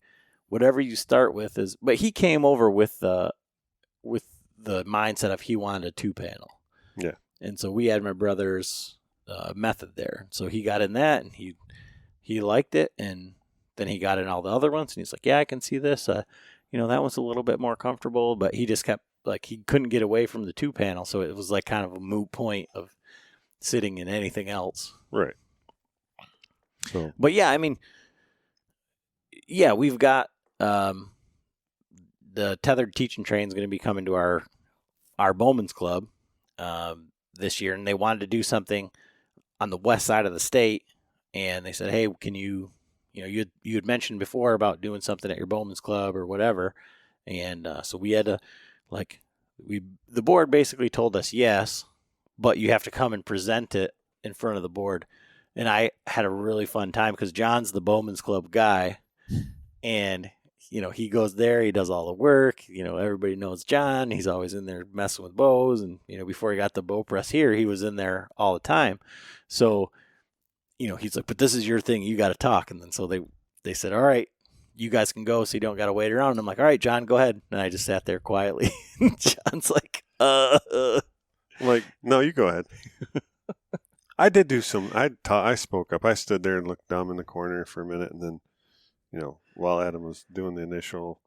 whatever you start with is, but he came over with the mindset of he wanted a 2-panel. Yeah. And so we had my brother's method there. So he got in that, and he liked it, and then he got in all the other ones, and he's like, yeah, I can see this. That one's a little bit more comfortable, but he just kept, like, he couldn't get away from the 2-panel, so it was like kind of a moot point of sitting in anything else. Right. So, but yeah, I mean, yeah, we've got the Tethrd Teach and Train is going to be coming to our Bowman's Club this year, and they wanted to do something on the west side of the state, and they said, hey, can you had mentioned before about doing something at your Bowman's Club or whatever, and so we had to, like, the board basically told us yes, but you have to come and present it in front of the board. And I had a really fun time because John's the Bowman's Club guy, and he goes there, he does all the work. Everybody knows John. He's always in there messing with bows, and before he got the bow press here, he was in there all the time. So, he's like, but this is your thing, you got to talk. And then so they said, all right, you guys can go, so you don't got to wait around. And I'm like, all right, John, go ahead. And I just sat there quietly. John's like, I'm like, no, you go ahead. I did do some. I spoke up. I stood there and looked dumb in the corner for a minute, and then, while Adam was doing the initial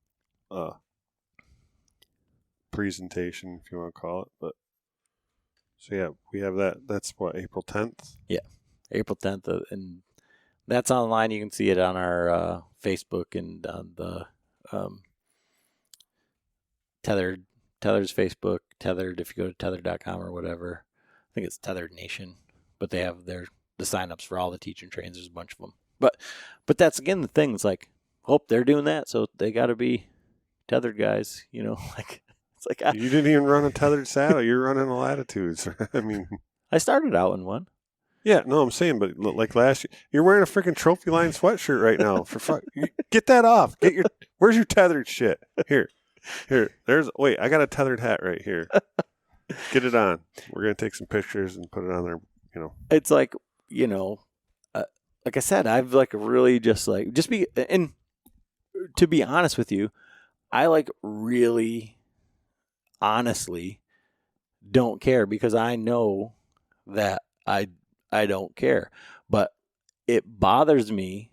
presentation, if you want to call it. But so yeah, we have that. That's what, April 10th. Yeah, April 10th, and that's online. You can see it on our Facebook and on the Tethr's Facebook. Tethrd, if you go to tethrd.com or whatever, I think it's Tethrd Nation. But they have the signups for all the teaching trains. There's a bunch of them. But that's, again, the thing. It's like, they're doing that, so they got to be Tethrd guys. Like, it's like you didn't even run a Tethrd saddle. You're running a Latitudes. I mean, I started out in one. Yeah, no, I'm saying, but like last year, you're wearing a freaking trophy line sweatshirt right now. For fuck, get that off. Where's your Tethrd shit? Here. Wait, I got a Tethrd hat right here. Get it on. We're gonna take some pictures and put it on there. It's like, like I said, I've like really and to be honest with you, I like really honestly don't care, because I know that I don't care, but it bothers me.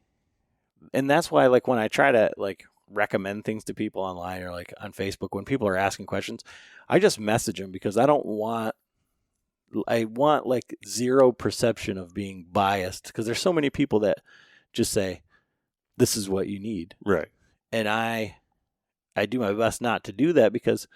And that's why, like, when I try to like recommend things to people online or like on Facebook, when people are asking questions, I just message them, because I want like zero perception of being biased, because there's so many people that just say, this is what you need. Right. And I do my best not to do that, because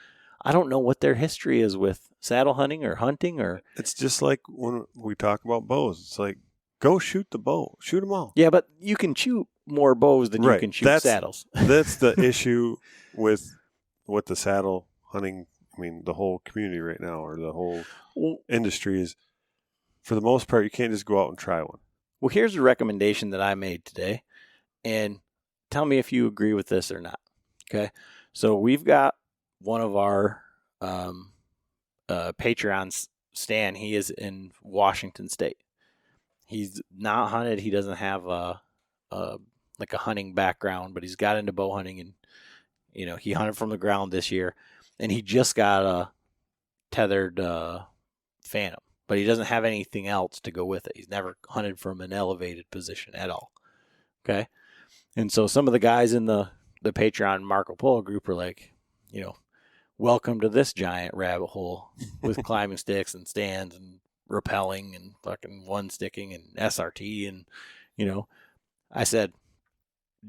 I don't know what their history is with saddle hunting or hunting. Or it's just like when we talk about bows. It's like, go shoot the bow. Shoot them all. Yeah, but you can shoot more bows than you can shoot saddles. That's the issue with the saddle hunting. I mean, the whole community right now, or the whole industry, is, for the most part, you can't just go out and try one. Well, here's a recommendation that I made today, and tell me if you agree with this or not. Okay, so we've got one of our Patreons, Stan. He is in Washington State. He's not hunted. He doesn't have a hunting background, but he's got into bow hunting, and he hunted from the ground this year, and he just got a Tethrd Phantom, but he doesn't have anything else to go with it. He's never hunted from an elevated position at all. Okay, and so some of the guys in the Patreon Marco Polo group are like, welcome to this giant rabbit hole with climbing sticks and stands and rappelling and fucking one sticking and SRT. And, I said,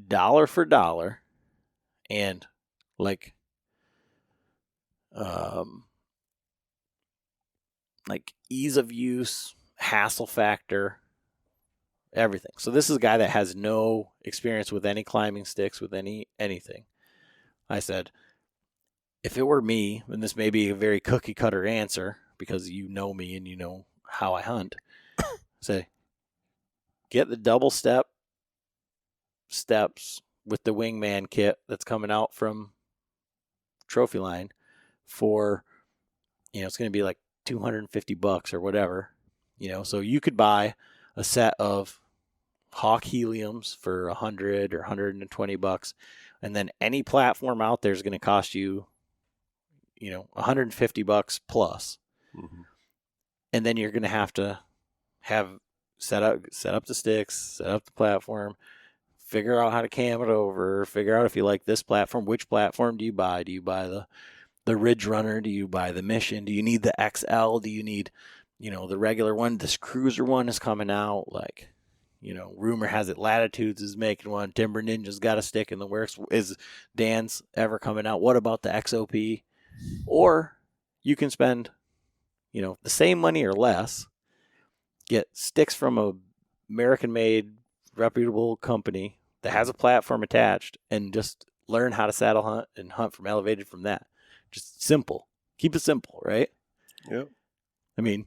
dollar for dollar, and like ease of use, hassle factor, everything. So this is a guy that has no experience with any climbing sticks, with anything. I said, if it were me, and this may be a very cookie cutter answer because you know me and you know how I hunt, say, get the double steps with the wingman kit that's coming out from Trophy Line for, it's going to be like $250 or whatever, so you could buy a set of Hawk Heliums for $100 or $120, and then any platform out there is going to cost you, $150 plus. Mm-hmm. And then you're going to have set up the sticks, set up the platform, figure out how to cam it over, figure out if you like this platform, which platform do you buy? Do you buy the Ridge Runner? Do you buy the Mission? Do you need the XL? Do you need, the regular one. This cruiser one is coming out. Like, rumor has it Latitudes is making one. Timber Ninja's got a stick in the works. Is Dan's ever coming out? What about the XOP? Or you can spend, the same money or less, get sticks from a American-made reputable company that has a platform attached, and just learn how to saddle hunt and hunt from elevated from that. Just simple. Keep it simple, right? Yep. I mean,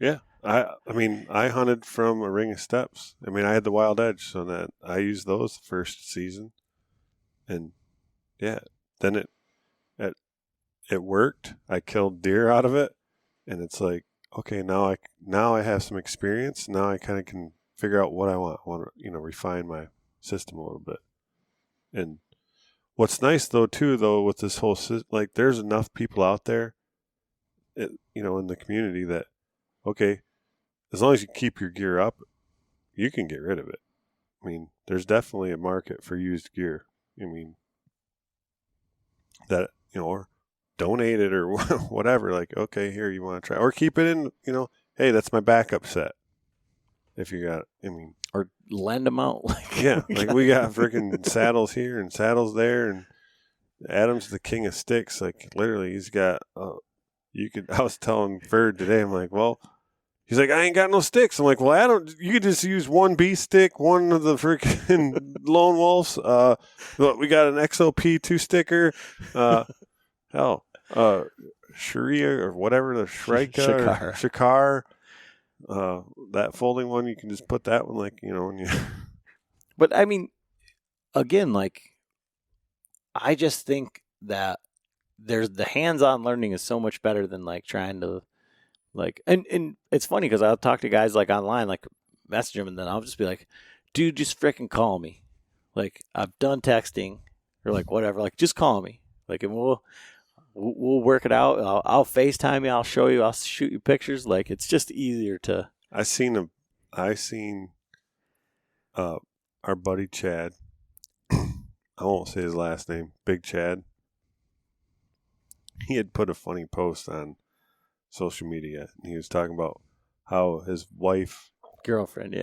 yeah. I hunted from a ring of steps. I mean, I had the Wild Edge, so that I used those the first season, and yeah, then it worked. I killed deer out of it, and it's like, okay, now I have some experience. Now I kind of can figure out what I want. I want to refine my system a little bit. And what's nice though with this whole like, there's enough people out there, in the community that, okay, as long as you keep your gear up, you can get rid of it. I mean, there's definitely a market for used gear. I mean, that, or donate it or whatever. Like, okay, here, you want to try, or keep it in, hey, that's my backup set. If you got, or lend them out. Yeah, like we got freaking saddles here and saddles there, and Adam's the king of sticks. Like, literally, he's got, I was telling Bird today, I'm like, well, he's like, I ain't got no sticks. I'm like, well, Adam, you could just use one B stick, one of the freaking Lone Wolves. Look, we got an XOP 2-sticker. Hell, Sharia or whatever, the Shrika or Shakar. That folding one, you can just put that one, like, when you. But I mean, again, like, I just think that there's the hands-on learning is so much better than like trying to, like, and it's funny because I'll talk to guys like online, like message them, and then I'll just be like, dude, just freaking call me. Like, I've done texting or like whatever, like, just call me. Like, and we'll work it out. I'll FaceTime you. I'll show you. I'll shoot you pictures. Like, it's just easier to. I seen our buddy Chad. I won't say his last name. Big Chad. He had put a funny post on social media, and he was talking about how his girlfriend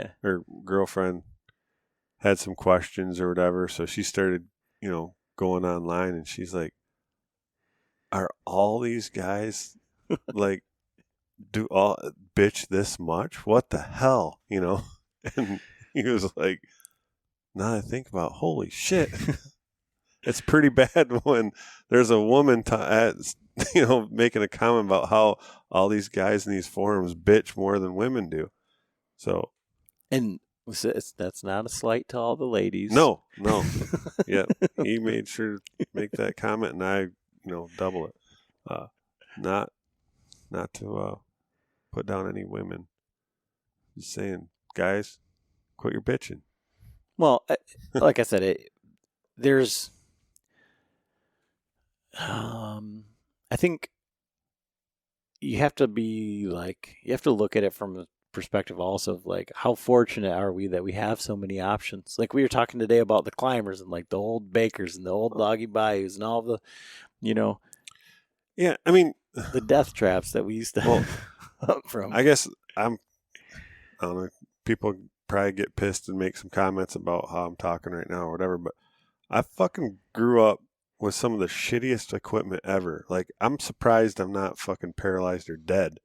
had some questions or whatever. So she started, going online, and she's like, are all these guys like, do all bitch this much? What the hell? And he was like, now I think about, holy shit. It's pretty bad when there's a woman making a comment about how all these guys in these forums bitch more than women do. So, and that's not a slight to all the ladies. No. Yeah, he made sure to make that comment, and I, double it. Not to put down any women. Just saying, guys, quit your bitching. Well, like I said, there's. I think you have to look at it from a perspective also of like, how fortunate are we that we have so many options? Like, we were talking today about the climbers and like the old Bakers and the old Doggy Bayous and all the, Yeah, I mean, the death traps that we used to hunt from. I guess I don't know, people probably get pissed and make some comments about how I'm talking right now or whatever, but I fucking grew up with some of the shittiest equipment ever. Like, I'm surprised I'm not fucking paralyzed or dead.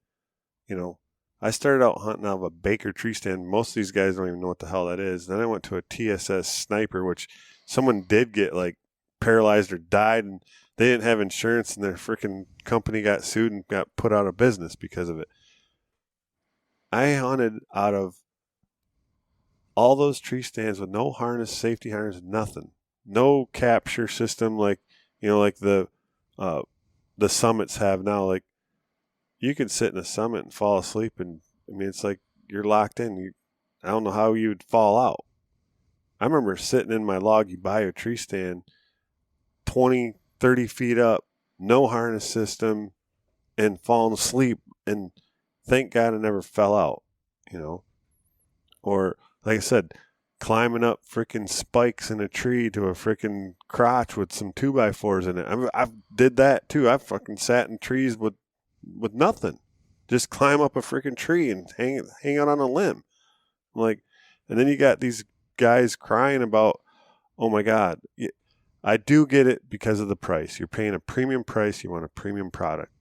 I started out hunting out of a Baker tree stand. Most of these guys don't even know what the hell that is. Then I went to a TSS sniper, which someone did get like paralyzed or died, and they didn't have insurance, and their freaking company got sued and got put out of business because of it. I hunted out of all those tree stands with no harness, safety harness, nothing. No capture system like the summits have now. Like, you can sit in a summit and fall asleep, and I mean, it's like you're locked in. I don't know how you would fall out. I remember sitting in my Loggy Bayou tree stand 20, 30 feet up, no harness system, and falling asleep, and thank God I never fell out, Or, like I said, climbing up freaking spikes in a tree to a freaking crotch with some 2x4s in it. I've did that too. I've fucking sat in trees with nothing. Just climb up a freaking tree and hang out on a limb. I'm like, and then you got these guys crying about, oh my God. I do get it because of the price. You're paying a premium price. You want a premium product.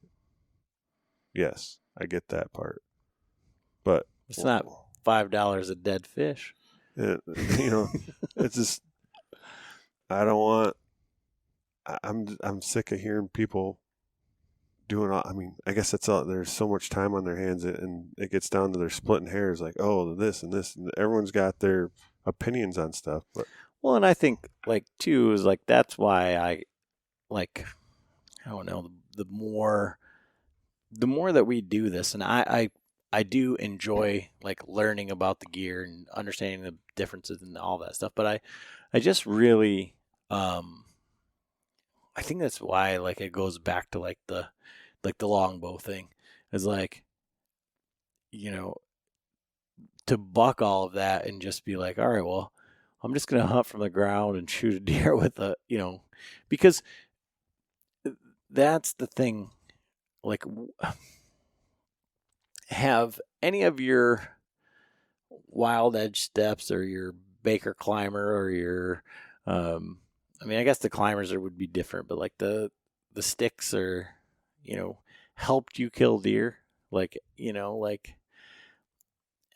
Yes, I get that part. But it's not $5 a dead fish. It's just, I don't want, I'm sick of hearing people doing all, I mean, I guess that's all, there's so much time on their hands and it gets down to they're splitting hairs like, oh, this and this, and everyone's got their opinions on stuff. But well, and I think like too is like, that's why I like, I don't know, the more that we do this, and I do enjoy like learning about the gear and understanding the differences and all that stuff, but I just really, I think that's why like it goes back to like the longbow thing is like, to buck all of that and just be like, all right, well, I'm just going to hunt from the ground and shoot a deer with because that's the thing. Like, have any of your wild edge steps or your Baker climber or your, I mean, I guess the climbers would be different, but like the sticks are, helped you kill deer. Like, like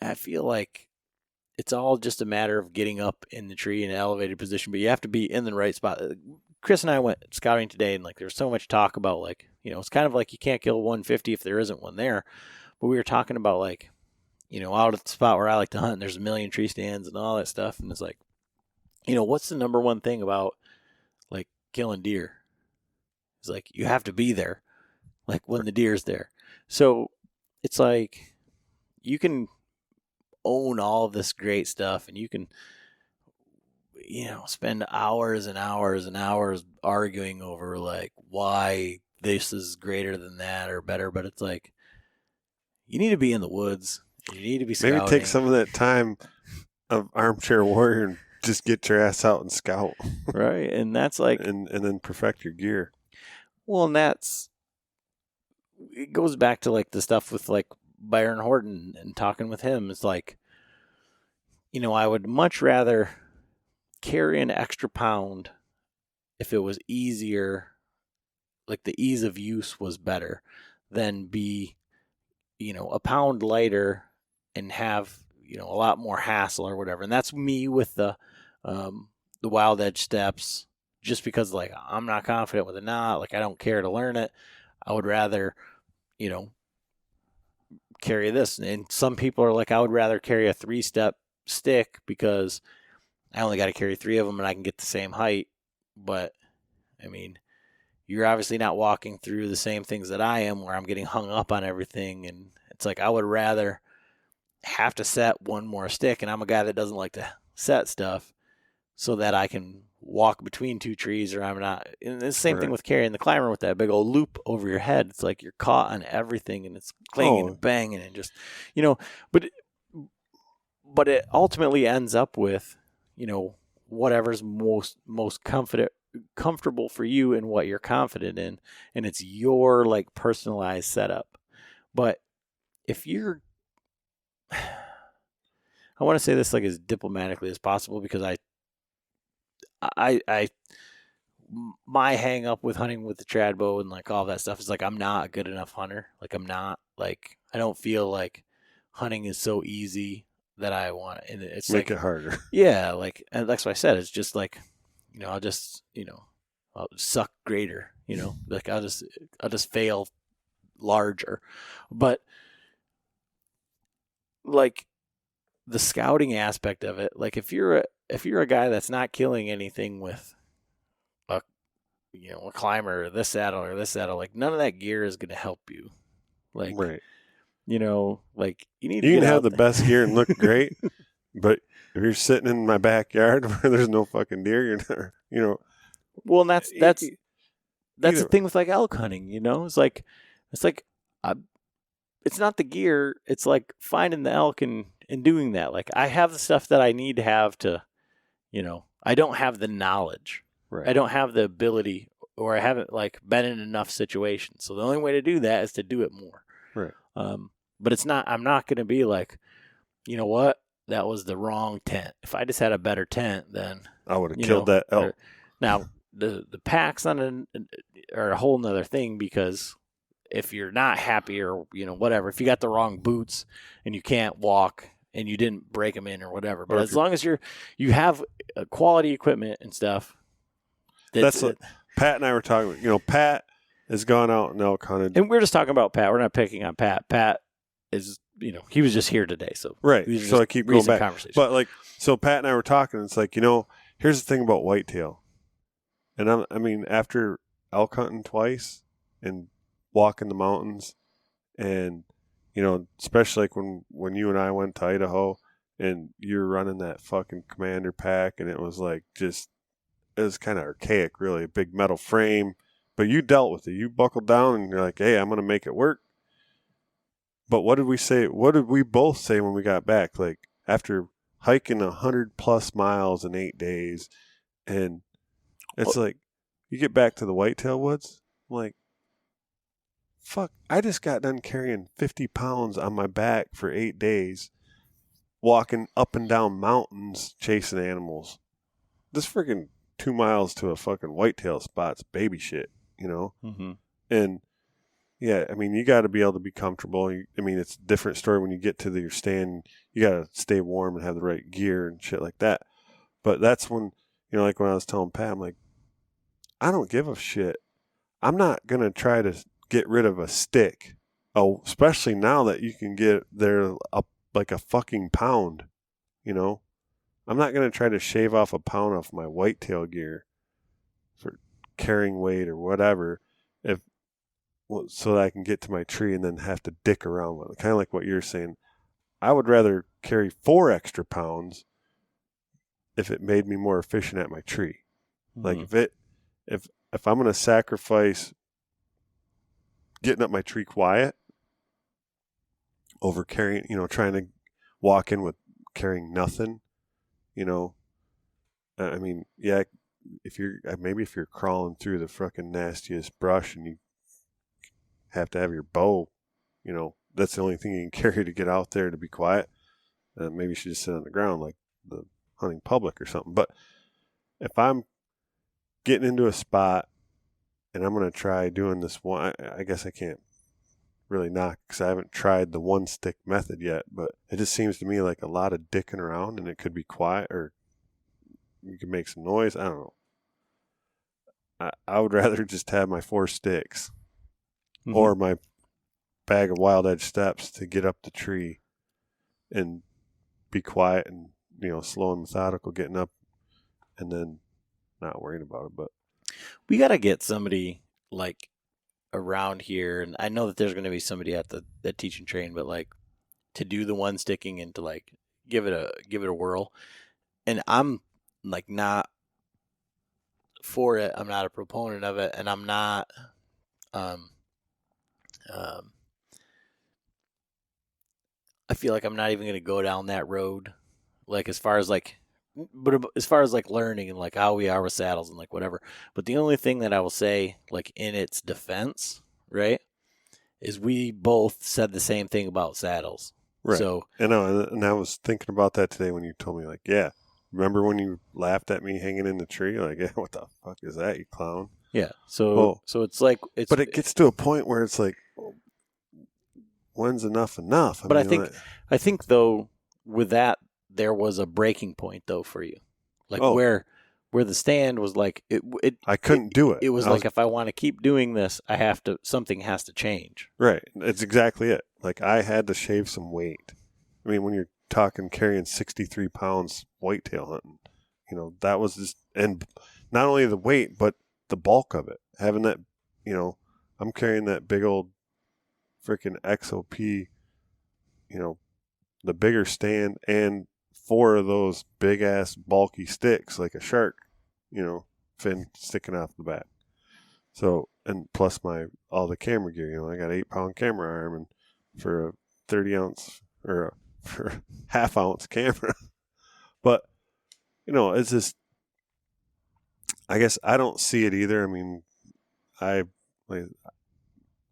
I feel like it's all just a matter of getting up in the tree in an elevated position, but you have to be in the right spot. Chris and I went scouting today, and like there's so much talk about like, it's kind of like you can't kill 150 if there isn't one there. But we were talking about like, out at the spot where I like to hunt, there's a million tree stands and all that stuff. And it's like, what's the number one thing about like killing deer? It's like, you have to be there, like when the deer's there. So it's like, you can own all of this great stuff and you can, spend hours and hours and hours arguing over like why this is greater than that or better. But it's like, you need to be in the woods. You need to be scouting. Maybe take some of that time of armchair warrior and just get your ass out and scout. Right. And that's like, and then perfect your gear. Well, and it goes back to like the stuff with like Byron Horton and talking with him. It's like, I would much rather carry an extra pound if it was easier, like the ease of use was better, than be, a pound lighter and have, a lot more hassle or whatever. And that's me with the wild edge steps, just because like I'm not confident with it now. Like I don't care to learn it. I would rather, carry this. And some people are like, I would rather carry a 3-step stick because I only got to carry 3 of them and I can get the same height. But I mean, you're obviously not walking through the same things that I am, where I'm getting hung up on everything. And it's like, I would rather have to set one more stick. And I'm a guy that doesn't like to set stuff, so that I can walk between 2 trees, or I'm not. And it's the same thing with carrying the climber with that big old loop over your head. It's like you're caught on everything and it's clanging and banging and just, but it ultimately ends up with, whatever's most comfortable for you and what you're confident in. And it's your like personalized setup. But if you're, I want to say this like as diplomatically as possible, because my hang up with hunting with the trad bow and like all that stuff is like, I'm not a good enough hunter. Like I'm not, like, I don't feel like hunting is so easy that I want it. And it's make like, it harder. Yeah. Like, and that's what I said. It's just like, I'll just, I'll suck greater, like I'll just fail larger. But like the scouting aspect of it, like if you're a guy that's not killing anything with a climber or this saddle, like none of that gear is going to help you. Like, right. Like you can have the best gear and look great, but if you're sitting in my backyard where there's no fucking deer, you're not, Well, and that's the thing with like elk hunting, it's like it's not the gear. It's like finding the elk and doing that. Like I have the stuff that I need to have to, I don't have the knowledge. Right. I don't have the ability, or I haven't like been in enough situations. So the only way to do that is to do it more. Right. But it's not. I'm not going to be like, you know what? That was the wrong tent. If I just had a better tent, then I would have killed that elk. Now the packs are a whole nother thing, because if you're not happy or whatever, if you got the wrong boots and you can't walk and you didn't break them in or whatever, but as long as you have quality equipment and stuff, that's what Pat and I were talking about. Pat has gone out and elk hunted, and we're just talking about Pat. We're not picking on Pat. Pat is he was just here today, so right. So I keep going back. But so Pat and I were talking. It's like here's the thing about whitetail, and I mean after elk hunting twice and walking the mountains, and especially like when you and I went to Idaho and you're running that fucking commander pack, and it was like it was kind of archaic, really, a big metal frame, but you dealt with it. You buckled down and you're like, hey, I'm going to make it work. But what did we say? What did we both say when we got back? Like after hiking 100+ miles in 8 days, and it's like you get back to the whitetail woods, I'm like, fuck, I just got done carrying 50 pounds on my back for 8 days, walking up and down mountains, chasing animals. This freaking 2 miles to a fucking whitetail spot's baby shit, Mm-hmm. And yeah, I mean, you got to be able to be comfortable. I mean, it's a different story when you get to your stand. You got to stay warm and have the right gear and shit like that. But that's when, like when I was telling Pat, I'm like, I don't give a shit. I'm not going to try to get rid of a stick. Oh, especially now that you can get there up like a fucking pound, I'm not going to try to shave off a pound off my whitetail gear for carrying weight or whatever, so that I can get to my tree and then have to dick around with it. Kind of like what you're saying. I would rather carry 4 extra pounds if it made me more efficient at my tree. Mm-hmm. Like if I'm going to sacrifice getting up my tree quiet over carrying, trying to walk in with carrying nothing, I mean, yeah, if you're crawling through the fucking nastiest brush and you have to have your bow, that's the only thing you can carry to get out there to be quiet. Maybe you should just sit on the ground like the hunting public or something. But if I'm getting into a spot and I'm going to try doing this one, I guess I can't really knock because I haven't tried the one stick method yet, but it just seems to me like a lot of dicking around, and it could be quiet or you can make some noise. I don't know. I would rather just have my 4 sticks or my bag of wild edge steps to get up the tree and be quiet and, slow and methodical getting up and then not worrying about it. But we got to get somebody like around here, and I know that there's going to be somebody at the teach and train, but like to do the one sticking and to like give it a whirl. And I'm like not for it. I'm not a proponent of it, and I'm not I feel like I'm not even going to go down that road, like as far as like learning and like how we are with saddles and like whatever. But the only thing that I will say, like in its defense, right, is we both said the same thing about saddles. Right. So I know, and I was thinking about that today when you told me, like, yeah, remember when you laughed at me hanging in the tree? Like, yeah, what the fuck is that, you clown? Yeah. So it's like but it gets to a point where it's like, when's enough? But I think though with that there was a breaking point though for you, like where the stand was like I couldn't do it. It was like if I want to keep doing this, something has to change. Right. It's exactly it. Like I had to shave some weight. I mean, when you're talking carrying 63 pounds whitetail hunting, that was just, and not only the weight but the bulk of it. Having that, I'm carrying that big old freaking XOP, the bigger stand and 4 of those big ass bulky sticks like a shark, fin sticking off the back. So, and plus all the camera gear, I got 8-pound camera arm and for a 30 ounce or for a half ounce camera. But, it's just, I guess I don't see it either. I mean,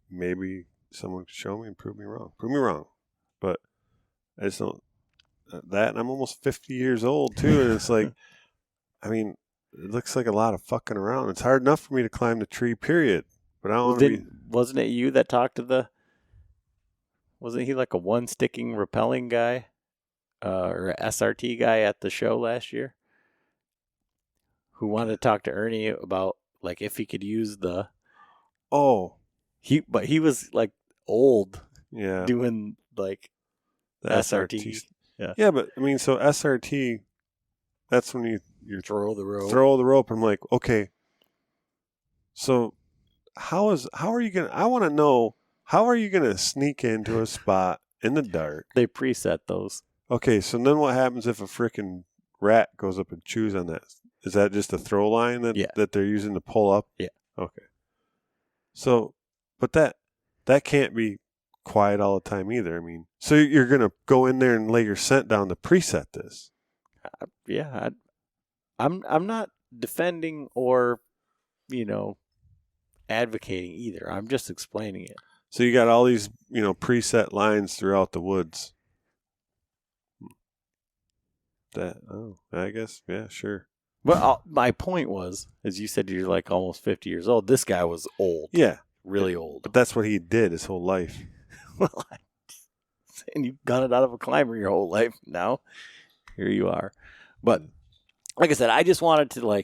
maybe someone could show me and prove me wrong. But I just don't that, and I'm almost 50 years old too, and it's like, I mean, it looks like a lot of fucking around. It's hard enough for me to climb the tree, period. But I don't want to be. Wasn't it you that talked to wasn't he like a one sticking rappelling guy, or a SRT guy at the show last year, who wanted to talk to Ernie about like if he could use the. Oh. But he was like old. Yeah. Doing like the SRT. Yeah. Yeah, but I mean, so SRT, that's when you throw the rope. Throw the rope. I'm like, okay. So how are you gonna? I want to know, how are you gonna sneak into a spot in the dark? They preset those. Okay, so then what happens if a freaking rat goes up and chews on that? Is that just a throw line that they're using to pull up? Yeah. Okay. So, but that can't be quiet all the time either. I mean, so you're going to go in there and lay your scent down to preset this? Yeah. I'm not defending or, advocating either. I'm just explaining it. So you got all these, preset lines throughout the woods. I guess, yeah, sure. But my point was, as you said, you're like almost 50 years old. This guy was old. Yeah. Really old. But that's what he did his whole life. Well, and you've got it out of a climber your whole life. Now, here you are. But like I said, I just wanted to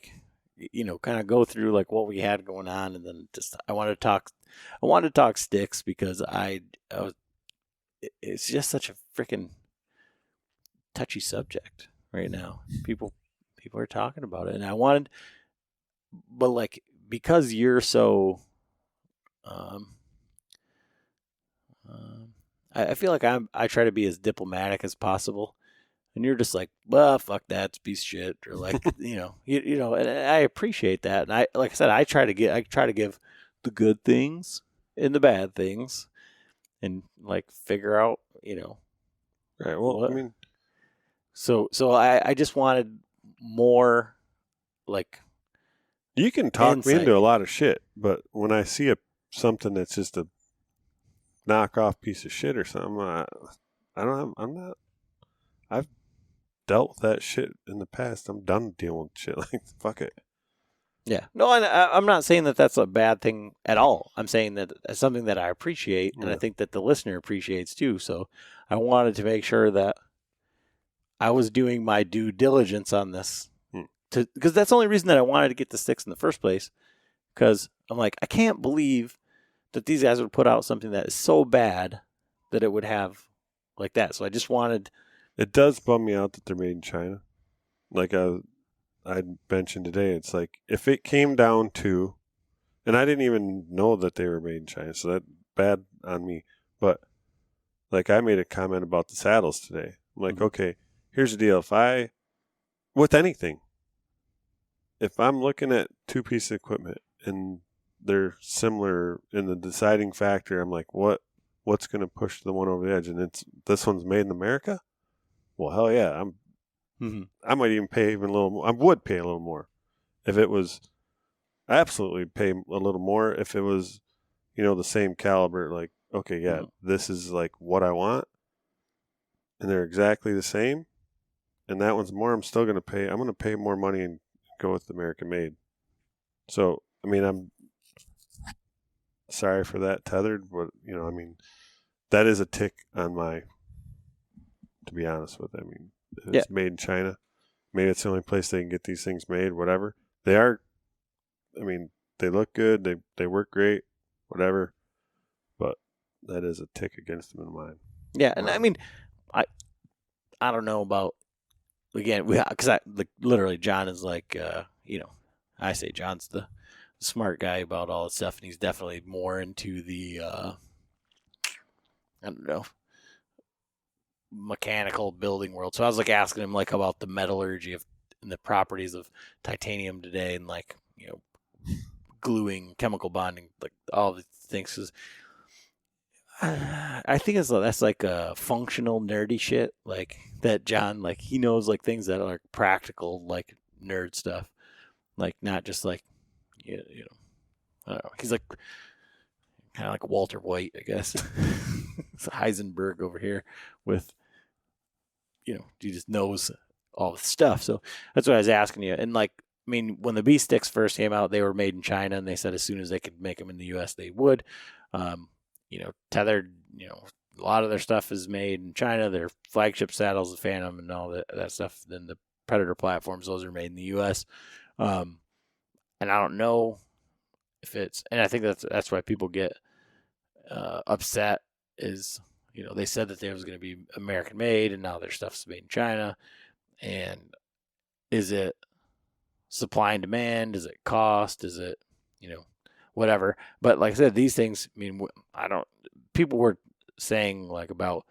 kind of go through like what we had going on, and then I wanted to talk sticks because it's just such a freaking touchy subject right now. People are talking about it, and I wanted, but like because you're so, I feel like I try to be as diplomatic as possible, and you're just like, well, fuck that, it's a piece of shit, or like and I appreciate that, and I try to give the good things and the bad things, and like figure out right. Well, I mean, so I just wanted more like you can talk insight. me into a lot of shit, but when I see something that's just a knockoff piece of shit or something, I've dealt with that shit in the past. I'm done dealing with shit like fuck it. Yeah. No, and I'm not saying that that's a bad thing at all. I'm saying that it's something that I appreciate, and I think that the listener appreciates too. So I wanted to make sure that I was doing my due diligence on this, because that's the only reason that I wanted to get the sticks in the first place. Because I'm like, I can't believe that these guys would put out something that is so bad that it would have like that. So I just wanted. It does bum me out that they're made in China. Like I mentioned today, it's like if it came down to, and I didn't even know that they were made in China, so that bad on me. But like I made a comment about the saddles today. I'm like, okay, here's the deal. With anything, if I'm looking at two pieces of equipment and they're similar in the deciding factor, I'm like, what's going to push the one over the edge? And this one's made in America? Well, hell yeah. I might even pay even a little more. I would pay a little more if it was. I absolutely pay a little more if it was, the same caliber. Like, okay, yeah, this is like what I want, and they're exactly the same, and that one's more. I'm still going to pay. I'm going to pay more money and go with the American made. So, I mean, I'm sorry for that, Tethrd, but that is a tick on my. To be honest with, it's made in China. Maybe it's the only place they can get these things made. Whatever they are, they look good. They work great. Whatever, but that is a tick against them in mine. Yeah, and I don't know about again because literally John is like I say John's the smart guy about all this stuff, and he's definitely more into the I don't know, mechanical building world. So I was like asking him like about the metallurgy and the properties of titanium today, and like gluing, chemical bonding, like all the things. 'Cause I think that's like a functional nerdy shit like that. John like he knows like things that are practical like nerd stuff, like not just like I don't know. He's like kind of like Walter White, I guess. It's Heisenberg over here with, he just knows all the stuff. So that's what I was asking you. And like, I mean, when the bee sticks first came out, they were made in China, and they said as soon as they could make them in the U.S., they would. Tethrd, a lot of their stuff is made in China. Their flagship saddles, the Phantom, and all that stuff. Then the Predator platforms, those are made in the U.S. And I don't know if it's, and I think that's why people get upset. Is they said that there was going to be American made, and now their stuff's made in China. And is it supply and demand? Is it cost? Is it whatever? But like I said, these things. I mean, people were saying like about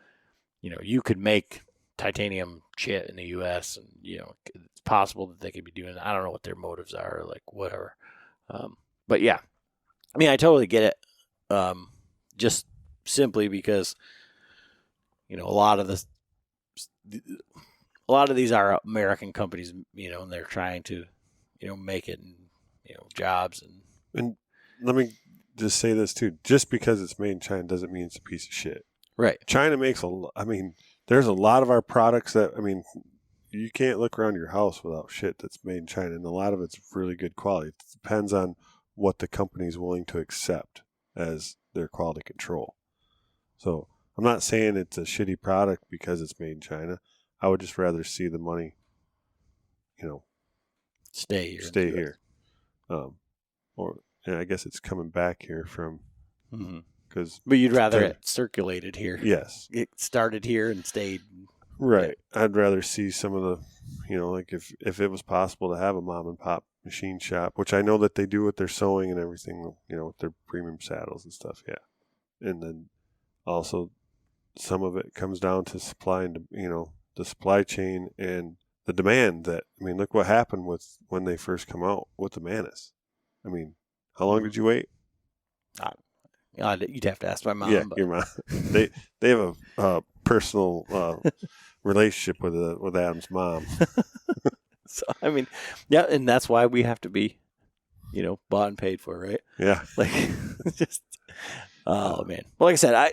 you could make titanium shit in the U.S. and it's possible that they could be doing that. I don't know what their motives are, or like whatever. But yeah, I mean, I totally get it. Just simply because a lot of these are American companies, and they're trying to make it, and jobs and let me just say this too. Just because it's made in China doesn't mean it's a piece of shit. Right. China makes there's a lot of our products that, you can't look around your house without shit that's made in China, and a lot of it's really good quality. It depends on what the company is willing to accept as their quality control. So I'm not saying it's a shitty product because it's made in China. I would just rather see the money, stay here. Stay here. And I guess it's coming back here from, but you'd rather it circulated here. Yes. It started here and stayed. Right. I'd rather see some of the, like if it was possible to have a mom and pop machine shop, which I know that they do with their sewing and everything, with their premium saddles and stuff. Yeah. And then also some of it comes down to supply and, the supply chain and the demand that, look what happened with when they first come out with the Manus. How long did you wait? You'd have to ask my mom. Yeah, your mom. They have a personal relationship with Adam's mom. So yeah, and that's why we have to be, bought and paid for, right? Yeah. Like, just oh man. Well, like I said,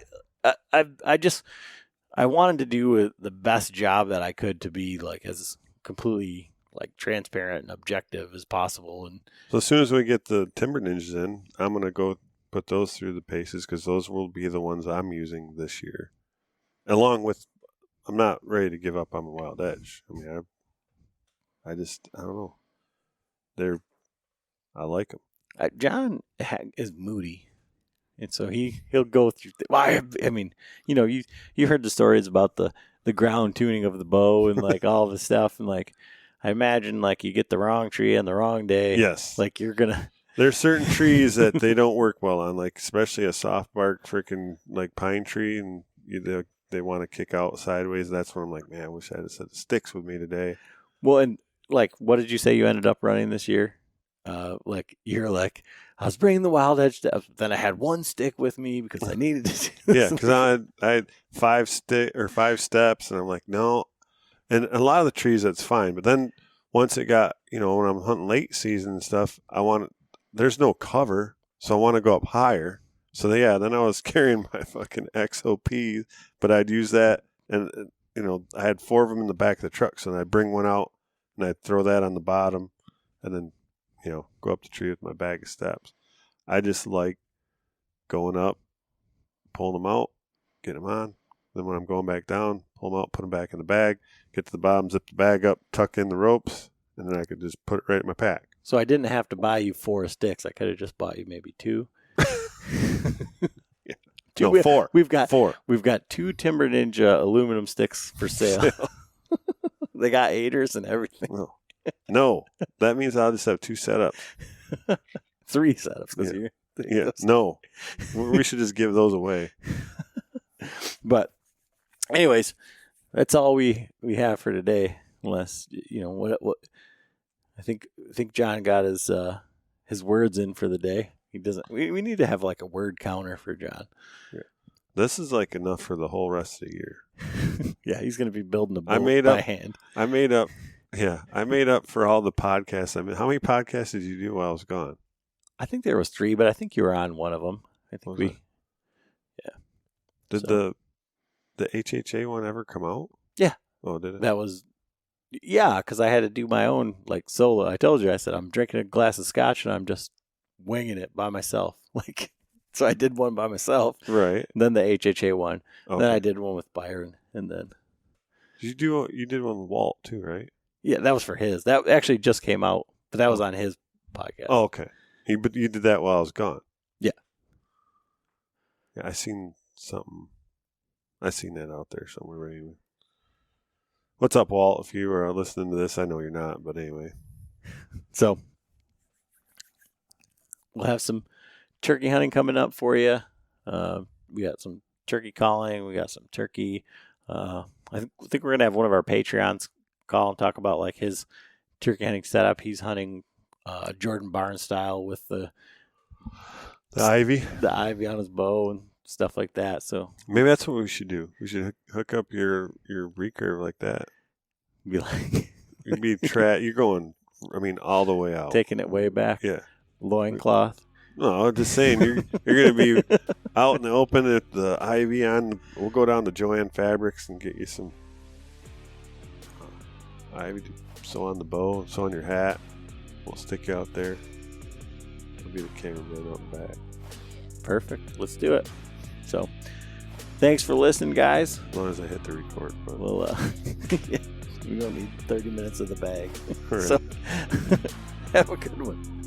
I wanted to do the best job that I could to be like as completely like transparent and objective as possible. And so as soon as we get the Timber Ninjas in, I'm gonna go put those through the paces because those will be the ones I'm using this year. Along with, I'm not ready to give up on the Wild Edge. I don't know. I like them. John is moody, and so he'll go through. You heard the stories about the ground tuning of the bow and like all the stuff, and like I imagine like you get the wrong tree on the wrong day. Yes, like you're gonna. There's certain trees that they don't work well on, like especially a soft bark freaking like pine tree, and they want to kick out sideways. That's when I'm like, man, I wish I had a set of sticks with me today. Well, and like, what did you say you ended up running this year? Like you're like, I was bringing the Wild Edge stuff, then I had one stick with me because I needed to. Yeah, because I had 5 steps, and I'm like, no. And a lot of the trees, that's fine, but then once it got, when I'm hunting late season and stuff, there's no cover, so I want to go up higher. So then I was carrying my fucking XOP, but I'd use that, and I had 4 of them in the back of the truck, so then I'd bring one out and I'd throw that on the bottom, and then go up the tree with my bag of steps. I just like going up, pulling them out, get them on. Then when I'm going back down, pull them out, put them back in the bag, get to the bottom, zip the bag up, tuck in the ropes, and then I could just put it right in my pack. So I didn't have to buy you 4 sticks. I could have just bought you maybe 2. Yeah. No, 4. We've got 4. We've got 2 Timber Ninja aluminum sticks for sale. They got 8ers and everything. No, that means I'll just have 2 setups. 3 setups. Yeah. No, we should just give those away. But anyways, that's all we have for today. Unless what I think John got his words in for the day. He doesn't. We need to have like a word counter for John. Yeah. This is like enough for the whole rest of the year. Yeah, he's going to be building a boat by hand. I made up for all the podcasts. How many podcasts did you do while I was gone? I think there was 3, but I think you were on one of them. I think Was we. it? Yeah. Did So- the HHA one ever come out? Yeah. Oh, did it? That was. Yeah, because I had to do my own like solo. I told you, I said I'm drinking a glass of scotch and I'm just winging it by myself. Like, so I did one by myself. Right. Then the HHA one. Okay. Then I did one with Byron, and then You did one with Walt too, right? yeah, that was for his. That actually just came out, but that was on his podcast. Oh, okay. But you did that while I was gone. Yeah. Yeah, I seen something. I seen that out there somewhere. Anyway. What's up, Walt? If you are listening to this, I know you're not, but anyway. So we'll have some turkey hunting coming up for you. We got some turkey calling. We got some turkey. I think we're gonna have one of our Patreons call and talk about like his turkey hunting setup. He's hunting Jordan Barnes style with the ivy on his bow and stuff like that. So maybe that's what we should do. We should hook up your recurve like that. be like You'd be you're going. I mean, all the way out. taking it way back. Yeah. Loincloth. No, I'm just saying you're going to be out in the open at the ivy on. We'll go down to Joanne Fabrics and get you some ivy to sew on the bow, sew on your hat. We'll stick you out there. I'll be the cameraman out and back. Perfect. Let's do it. So, thanks for listening, guys. As long as I hit the record button. We'll yeah, we don't need 30 minutes of the bag. All right. So, have a good one.